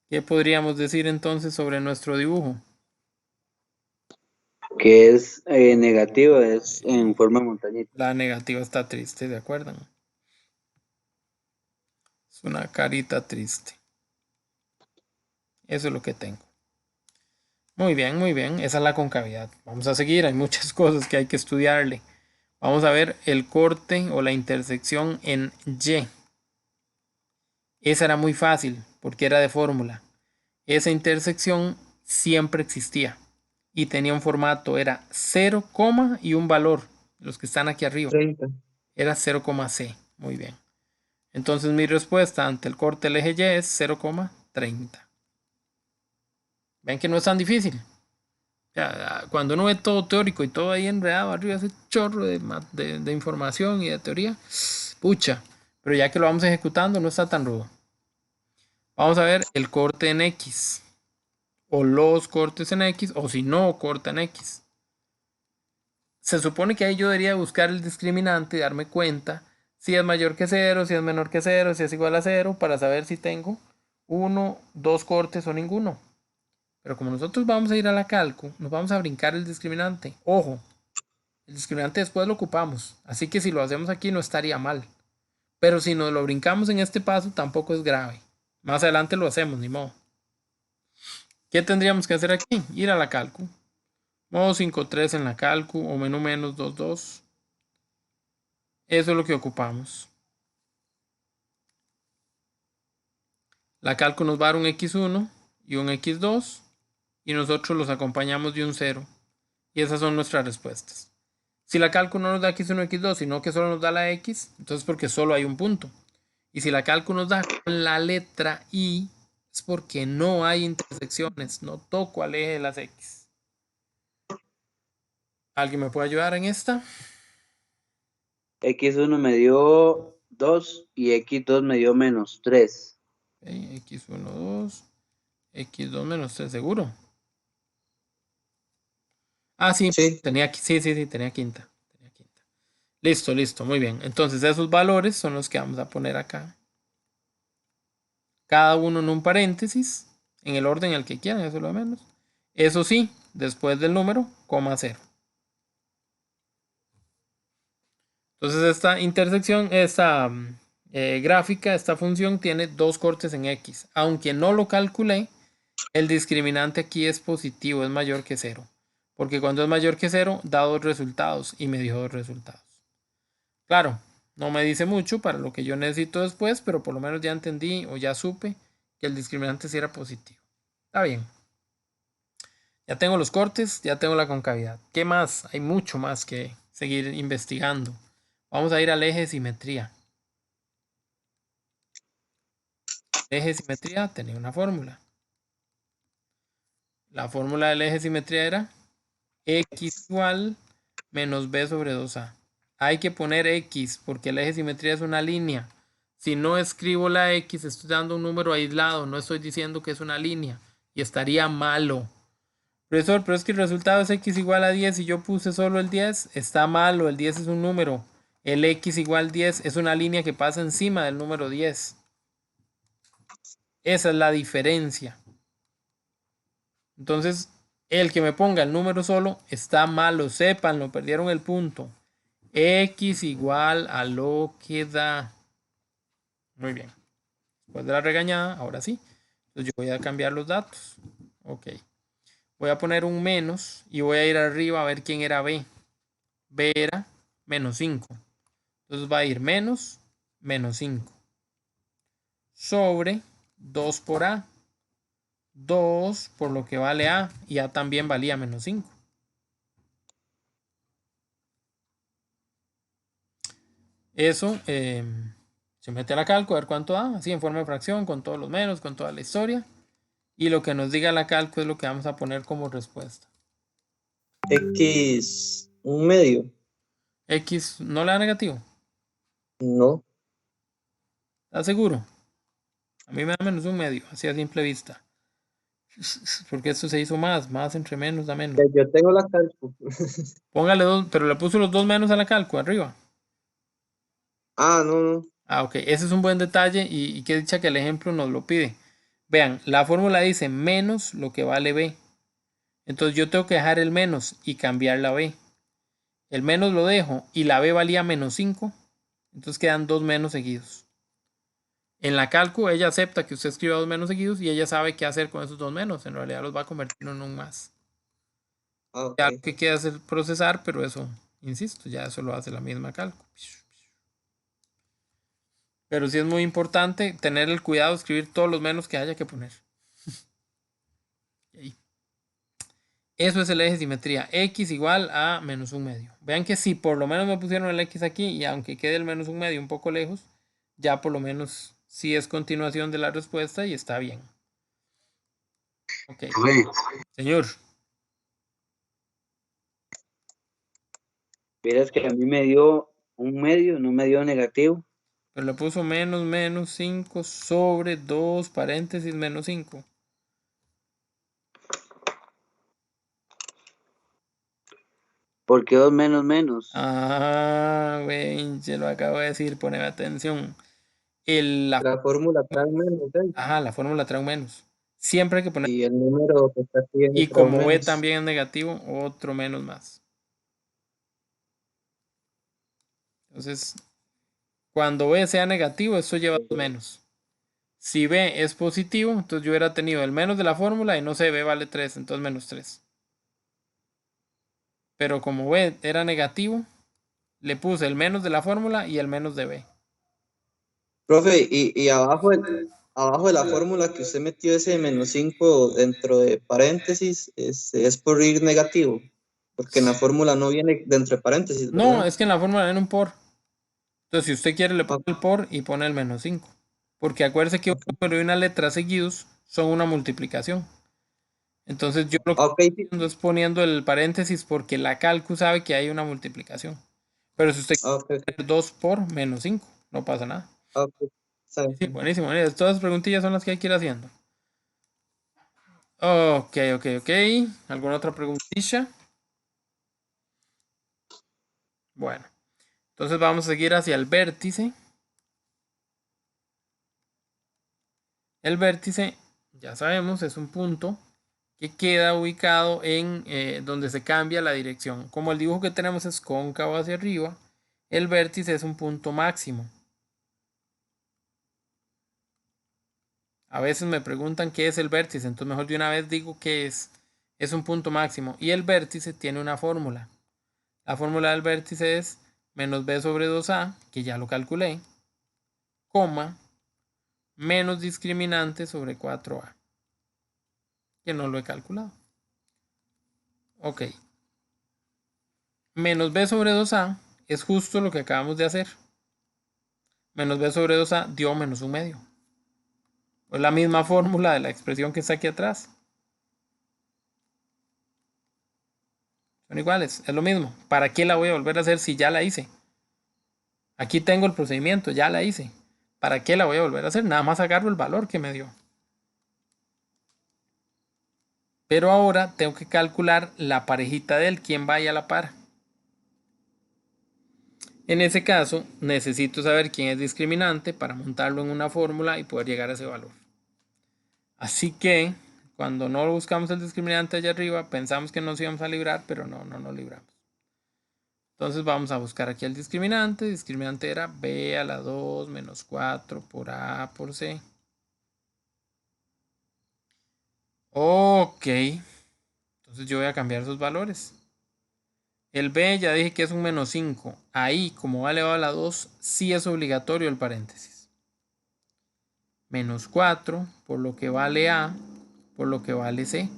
¿qué podríamos decir entonces sobre nuestro dibujo? Que es negativo, es en forma de montañita. La negativa está triste, ¿de acuerdo? Es una carita triste. Eso es lo que tengo. Muy bien, muy bien. Esa es la concavidad. Vamos a seguir. Hay muchas cosas que hay que estudiarle. Vamos a ver el corte o la intersección en Y. Esa era muy fácil porque era de fórmula. Esa intersección siempre existía y tenía un formato. Era 0, y un valor. Los que están aquí arriba. 30. Era 0,c. Muy bien. Entonces mi respuesta ante el corte del eje Y es 0,30. Ven que no es tan difícil. Ya, cuando uno ve todo teórico y todo ahí enredado arriba, ese chorro de información y de teoría, pucha, pero ya que lo vamos ejecutando no está tan rudo. Vamos a ver el corte en X, o los cortes en X, o si no corta en X. Se supone que ahí yo debería buscar el discriminante y darme cuenta si es mayor que 0, si es menor que 0, si es igual a 0, para saber si tengo uno, dos cortes o ninguno. Pero como nosotros vamos a ir a la calco, nos vamos a brincar el discriminante. Ojo, el discriminante después lo ocupamos, así que si lo hacemos aquí no estaría mal. Pero si nos lo brincamos en este paso tampoco es grave. Más adelante lo hacemos, ni modo. ¿Qué tendríamos que hacer aquí? Ir a la calco. Modo 5.3 en la calco o menú menos 2.2. Eso es lo que ocupamos. La calco nos va a dar un x1 y un x2 y nosotros los acompañamos de un 0. Y esas son nuestras respuestas. Si la calco no nos da x1, x2, sino que solo nos da la x, entonces porque solo hay un punto. Y si la calco nos da con la letra y, es porque no hay intersecciones, no toco al eje de las x. ¿Alguien me puede ayudar en esta? X1 me dio 2 y X2 me dio menos 3. Okay, x1, 2, x2 menos 3, ¿seguro? Ah, sí, Sí. tenía quinta. Listo, muy bien. Entonces esos valores son los que vamos a poner acá. Cada uno en un paréntesis, en el orden en el que quieran, eso es lo de menos. Eso sí, después del número, coma 0. Entonces esta intersección, esta gráfica, esta función tiene dos cortes en X. Aunque no lo calculé, el discriminante aquí es positivo, es mayor que 0. Porque cuando es mayor que 0, da dos resultados y me dio dos resultados. Claro, no me dice mucho para lo que yo necesito después, pero por lo menos ya entendí o ya supe que el discriminante sí era positivo. Está bien. Ya tengo los cortes, ya tengo la concavidad. ¿Qué más? Hay mucho más que seguir investigando. Vamos a ir al eje de simetría. El eje de simetría tenía una fórmula. La fórmula del eje de simetría era x igual menos b sobre 2a. Hay que poner x porque el eje de simetría es una línea. Si no escribo la x, estoy dando un número aislado, no estoy diciendo que es una línea. y estaría malo. Profesor, pero es que el resultado es x igual a 10 y yo puse solo el 10. Está malo, el 10 es un número. El x igual 10 es una línea que pasa encima del número 10. Esa es la diferencia. Entonces, el que me ponga el número solo está malo. Sépanlo, perdieron el punto. X igual a lo que da. Muy bien. Después de la regañada, ahora sí. Entonces yo voy a cambiar los datos. Ok. Voy a poner un menos y voy a ir arriba a ver quién era B. B era menos 5. Entonces va a ir menos 5. Sobre 2 por A. 2 por lo que vale A. Y A también valía menos 5. Eso se mete a la calco a ver cuánto da. Así en forma de fracción, con todos los menos, con toda la historia. Y lo que nos diga la calco es lo que vamos a poner como respuesta. X, un medio. X no le da negativo. No. ¿Estás seguro? A mí me da menos un medio, así a simple vista. Porque esto se hizo más entre menos da menos. Yo tengo la calco. Póngale 2, pero le puso los 2 menos a la calco arriba. Ah, no. Ah, ok, ese es un buen detalle y qué dicha que el ejemplo nos lo pide. Vean, la fórmula dice menos lo que vale B. Entonces yo tengo que dejar el menos y cambiar la B. El menos lo dejo y la B valía menos 5. Entonces quedan 2 menos seguidos. En la calco ella acepta que usted escriba 2 menos seguidos y ella sabe qué hacer con esos 2 menos. En realidad los va a convertir en un más. Ah, Ya ok. lo que queda es el procesar, pero eso, insisto, ya eso lo hace la misma calco. Pero sí es muy importante tener el cuidado de escribir todos los menos que haya que poner. Eso es el eje de simetría. X igual a menos un medio. Vean que si por lo menos me pusieron el X aquí y aunque quede el menos un medio un poco lejos, ya por lo menos sí es continuación de la respuesta y está bien. Ok. Señor. Verás que a mí me dio un medio, no me dio negativo. Pero le puso menos 5 sobre 2 paréntesis menos 5. ¿Por qué 2 menos? Ah, güey, se lo acabo de decir, poneme atención. La fórmula trae menos, ¿eh? Ajá, la fórmula trae un menos. Siempre hay que poner. Y el número que está aquí Y trae un como B menos. también es negativo, otro menos más. Entonces, cuando B sea negativo, esto lleva 2 menos. Si B es positivo, entonces yo hubiera tenido el menos de la fórmula y no sé, B vale 3, entonces menos 3. Pero como B era negativo, le puse el menos de la fórmula y el menos de B. Profe, y abajo de la fórmula que usted metió ese menos 5 dentro de paréntesis, es por ir negativo, porque en la fórmula no viene dentro de paréntesis, No, ¿verdad? es que en la fórmula viene un por. Entonces, si usted quiere, le pone Ok. el por y pone el menos 5. Porque acuérdese que un número y una letra seguidos son una multiplicación. Entonces, yo lo que Ok, estoy sí. haciendo es poniendo el paréntesis porque la calcu sabe que hay una multiplicación. Pero si usted Ok, quiere poner 2 por menos 5, no pasa nada. ok. Está Sí, bien. buenísimo. Todas las preguntillas son las que hay que ir haciendo. Ok. ¿Alguna otra preguntilla? Bueno, entonces vamos a seguir hacia el vértice. El vértice, ya sabemos, es un punto que queda ubicado en donde se cambia la dirección. Como el dibujo que tenemos es cóncavo hacia arriba, el vértice es un punto máximo. A veces me preguntan qué es el vértice, entonces mejor de una vez digo que es un punto máximo. Y el vértice tiene una fórmula. La fórmula del vértice es menos b sobre 2a, que ya lo calculé, coma, menos discriminante sobre 4a, que no lo he calculado. Ok. Menos b sobre 2a es justo lo que acabamos de hacer. Menos b sobre 2a dio menos un medio. Es la misma fórmula de la expresión que está aquí atrás. Son iguales, es lo mismo. ¿Para qué la voy a volver a hacer si ya la hice? Aquí tengo el procedimiento, ya la hice. ¿Para qué la voy a volver a hacer? Nada más agarro el valor que me dio. Pero ahora tengo que calcular la parejita de él, quién vaya a la par. En ese caso, necesito saber quién es discriminante para montarlo en una fórmula y poder llegar a ese valor. Así que, cuando no buscamos el discriminante allá arriba, pensamos que nos íbamos a librar, pero no nos libramos. Entonces vamos a buscar aquí el discriminante. El discriminante era b a la 2 menos 4 por a por c. Ok. Entonces yo voy a cambiar esos valores. El b ya dije que es un menos 5. Ahí, como va elevado a la 2, sí es obligatorio el paréntesis. Menos 4 por lo que vale a por lo que vale c.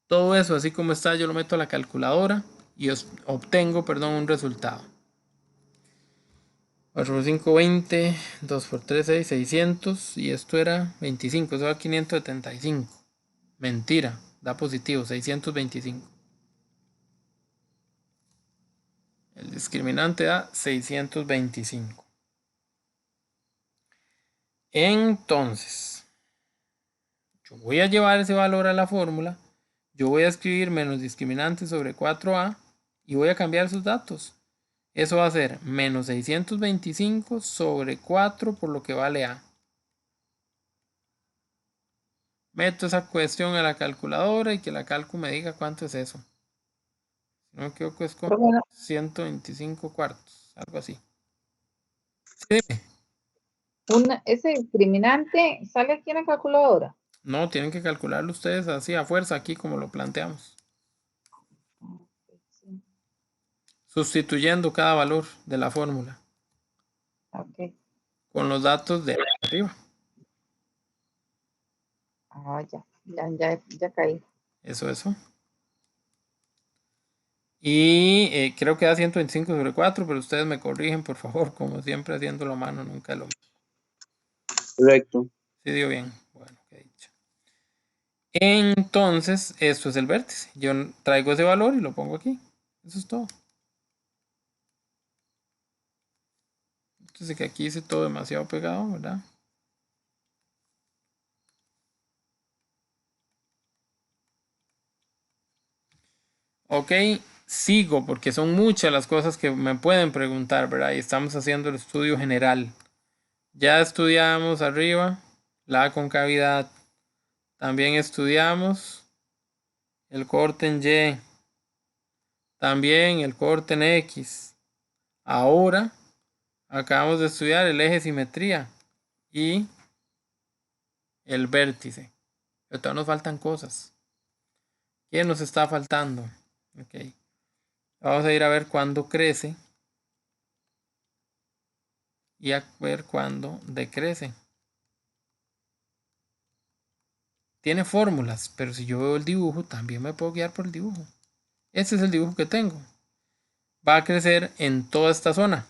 Todo eso, así como está, yo lo meto a la calculadora y obtengo, un resultado. 4 por 5, 20. 2 por 3, 6, 600. Y esto era 25. Eso da 575. Mentira. Da positivo. 625. El discriminante da 625. Entonces, yo voy a llevar ese valor a la fórmula. Yo voy a escribir menos discriminante sobre 4a y voy a cambiar sus datos. Eso va a ser menos 625 sobre 4 por lo que vale a. Meto esa cuestión a la calculadora y que la calcu me diga cuánto es eso. Si no me equivoco es como 125 cuartos, algo así. Sí, dime. Ese discriminante sale aquí en la calculadora. No, tienen que calcularlo ustedes así a fuerza aquí como lo planteamos. Sí. Sustituyendo cada valor de la fórmula. Ok. Con los datos de arriba. Ah, ya caí. Eso. Y creo que da 125 sobre 4, pero ustedes me corrigen, por favor, como siempre haciéndolo a mano, nunca lo... Correcto. Sí, dio bien. Bueno, qué dicho. Entonces, esto es el vértice. Yo traigo ese valor y lo pongo aquí. Eso es todo. Entonces, que aquí hice todo demasiado pegado, ¿verdad? Ok, sigo porque son muchas las cosas que me pueden preguntar, ¿verdad? Y estamos haciendo el estudio general. Ya estudiamos arriba la concavidad. También estudiamos el corte en Y. También el corte en X. Ahora acabamos de estudiar el eje de simetría y el vértice. Pero todavía nos faltan cosas. ¿Qué nos está faltando? Ok. Vamos a ir a ver cuándo crece y a ver cuándo decrece. Tiene fórmulas, pero si yo veo el dibujo, también me puedo guiar por el dibujo. Este es el dibujo que tengo. Va a crecer en toda esta zona.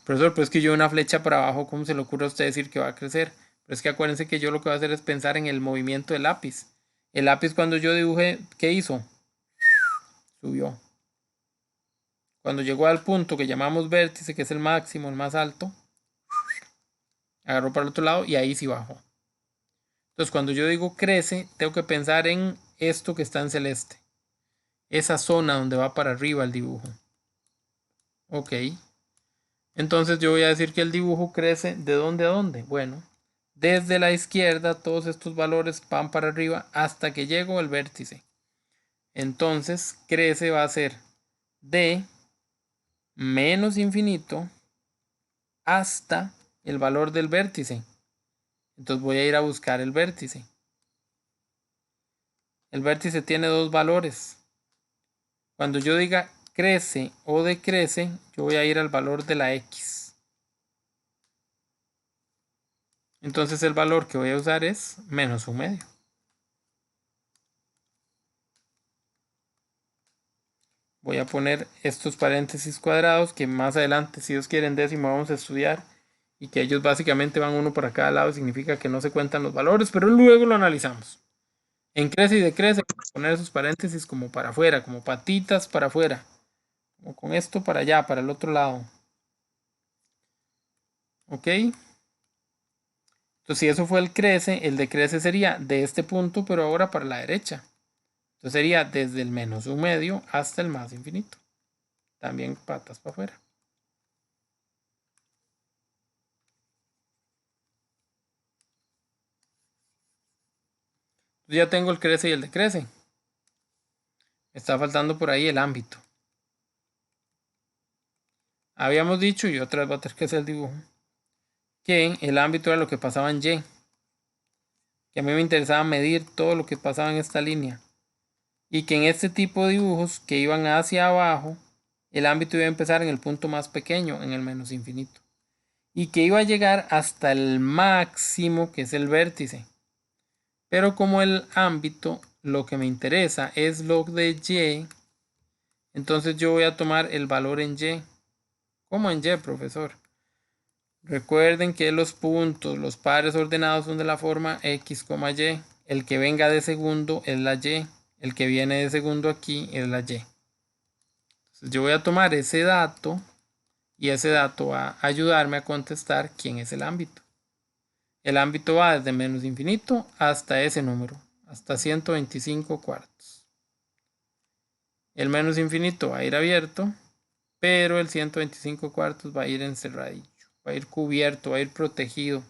Profesor, pero es que yo una flecha para abajo, ¿cómo se le ocurre a usted decir que va a crecer? Pero es que acuérdense que yo lo que voy a hacer es pensar en el movimiento del lápiz. El lápiz cuando yo dibujé, ¿qué hizo? Subió. Cuando llegó al punto que llamamos vértice, que es el máximo, el más alto, agarró para el otro lado y ahí sí bajó. Entonces cuando yo digo crece, tengo que pensar en esto que está en celeste. Esa zona donde va para arriba el dibujo. Ok. Entonces yo voy a decir que el dibujo crece ¿de dónde a dónde? Bueno, desde la izquierda todos estos valores van para arriba hasta que llego al vértice. Entonces crece va a ser de menos infinito hasta el valor del vértice. Entonces voy a ir a buscar el vértice. El vértice tiene dos valores. Cuando yo diga crece o decrece, yo voy a ir al valor de la X. Entonces el valor que voy a usar es menos 1/2. Voy a poner estos paréntesis cuadrados que más adelante, si Dios quiere, en décimo vamos a estudiar. Y que ellos básicamente van uno para cada lado, significa que no se cuentan los valores, pero luego lo analizamos. En crece y decrece, hay que poner esos paréntesis como para afuera, como patitas para afuera. Como con esto para allá, para el otro lado. ¿Ok? Entonces, si eso fue el crece, el decrece sería de este punto, pero ahora para la derecha. Entonces sería desde el menos un medio hasta el más infinito. También patas para afuera. Ya tengo el crece y el decrece. Me está faltando por ahí el ámbito. Habíamos dicho, y otra vez voy a tener que hacer el dibujo, que el ámbito era lo que pasaba en Y. Que a mí me interesaba medir todo lo que pasaba en esta línea. Y que en este tipo de dibujos que iban hacia abajo, el ámbito iba a empezar en el punto más pequeño, en el menos infinito. Y que iba a llegar hasta el máximo, que es el vértice. Pero como el ámbito, lo que me interesa es log de Y, entonces yo voy a tomar el valor en Y. ¿Cómo en Y, profesor? Recuerden que los puntos, los pares ordenados son de la forma X, Y. El que venga de segundo es la Y. El que viene de segundo aquí es la Y. Entonces yo voy a tomar ese dato y ese dato va a ayudarme a contestar quién es el ámbito. El ámbito va desde menos infinito hasta ese número, hasta 125 cuartos. El menos infinito va a ir abierto, pero el 125 cuartos va a ir encerradillo, va a ir cubierto, va a ir protegido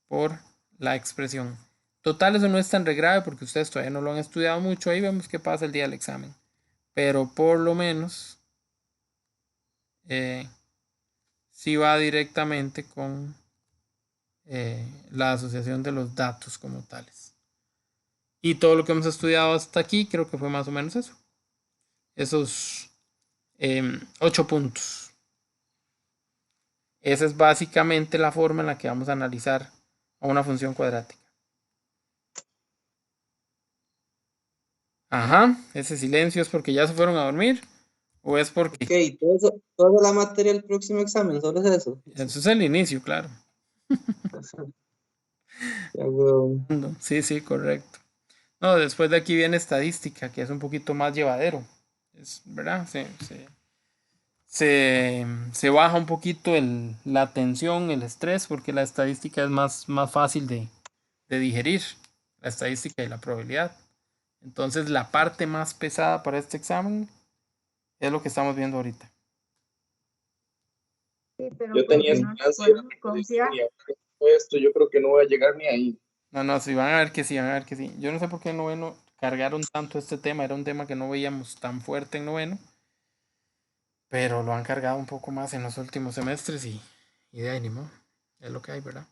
por la expresión. Total, eso no es tan grave porque ustedes todavía no lo han estudiado mucho. Ahí vemos qué pasa el día del examen. Pero por lo menos sí va directamente con la asociación de los datos como tales. Y todo lo que hemos estudiado hasta aquí creo que fue más o menos eso. Esos 8 puntos. Esa es básicamente la forma en la que vamos a analizar a una función cuadrática. Ajá, ese silencio es porque ya se fueron a dormir o es porque... Ok, toda la materia del próximo examen, solo es eso. Eso es el inicio, claro. Ya, weón. Sí, sí, correcto. No, después de aquí viene estadística, que es un poquito más llevadero. Es, ¿verdad? Se baja un poquito la tensión, el estrés, porque la estadística es más fácil de digerir. La estadística y la probabilidad. Entonces, la parte más pesada para este examen es lo que estamos viendo ahorita. Sí, pero Yo tenía porque no nos esperanza podemos confiar. y esto yo creo que no voy a llegar ni ahí. No, sí, van a ver que sí, van a ver que sí. Yo no sé por qué en noveno cargaron tanto este tema. Era un tema que no veíamos tan fuerte en noveno. Pero lo han cargado un poco más en los últimos semestres y de ánimo. Es lo que hay, ¿verdad?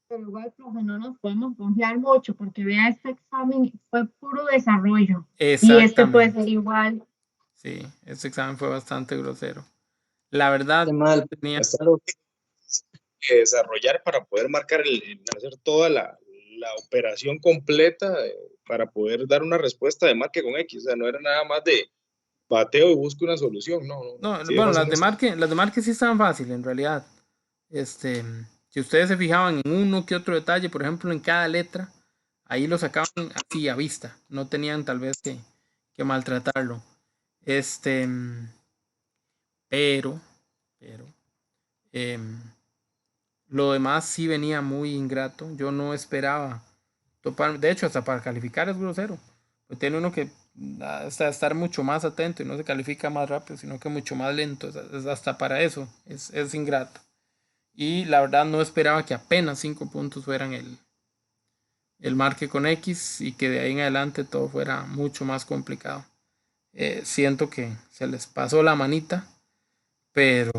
Pero igual, profe, no nos podemos confiar mucho porque vea, este examen fue puro desarrollo. Y este puede Exactamente. ser igual. Sí, este examen fue bastante grosero. La verdad, Qué mal. tenía... Es algo que desarrollar para poder marcar, hacer toda la operación completa para poder dar una respuesta de marque con X. O sea, no era nada más de bateo y busco una solución. No. No, Sí, bueno, más o menos. las de Marque sí estaban fáciles en realidad. Si ustedes se fijaban en uno que otro detalle, por ejemplo, en cada letra, ahí lo sacaban así a vista. No tenían tal vez que maltratarlo. Pero, em, lo demás sí venía muy ingrato. Yo no esperaba topar. De hecho, hasta para calificar es grosero. Pues tiene uno que hasta estar mucho más atento y no se califica más rápido, sino que mucho más lento. Hasta para eso es ingrato. Y la verdad no esperaba que apenas 5 puntos fueran el marque con X y que de ahí en adelante todo fuera mucho más complicado. Siento que se les pasó la manita, pero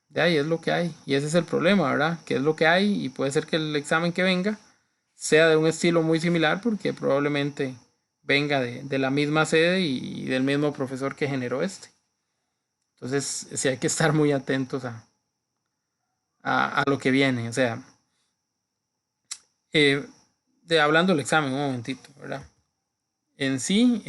de ahí es lo que hay. Y ese es el problema, ¿verdad? Que es lo que hay y puede ser que el examen que venga sea de un estilo muy similar porque probablemente venga de la misma sede y del mismo profesor que generó este. Entonces, sí hay que estar muy atentos a lo que viene. O sea, hablando del examen, un momentito, ¿verdad? En sí,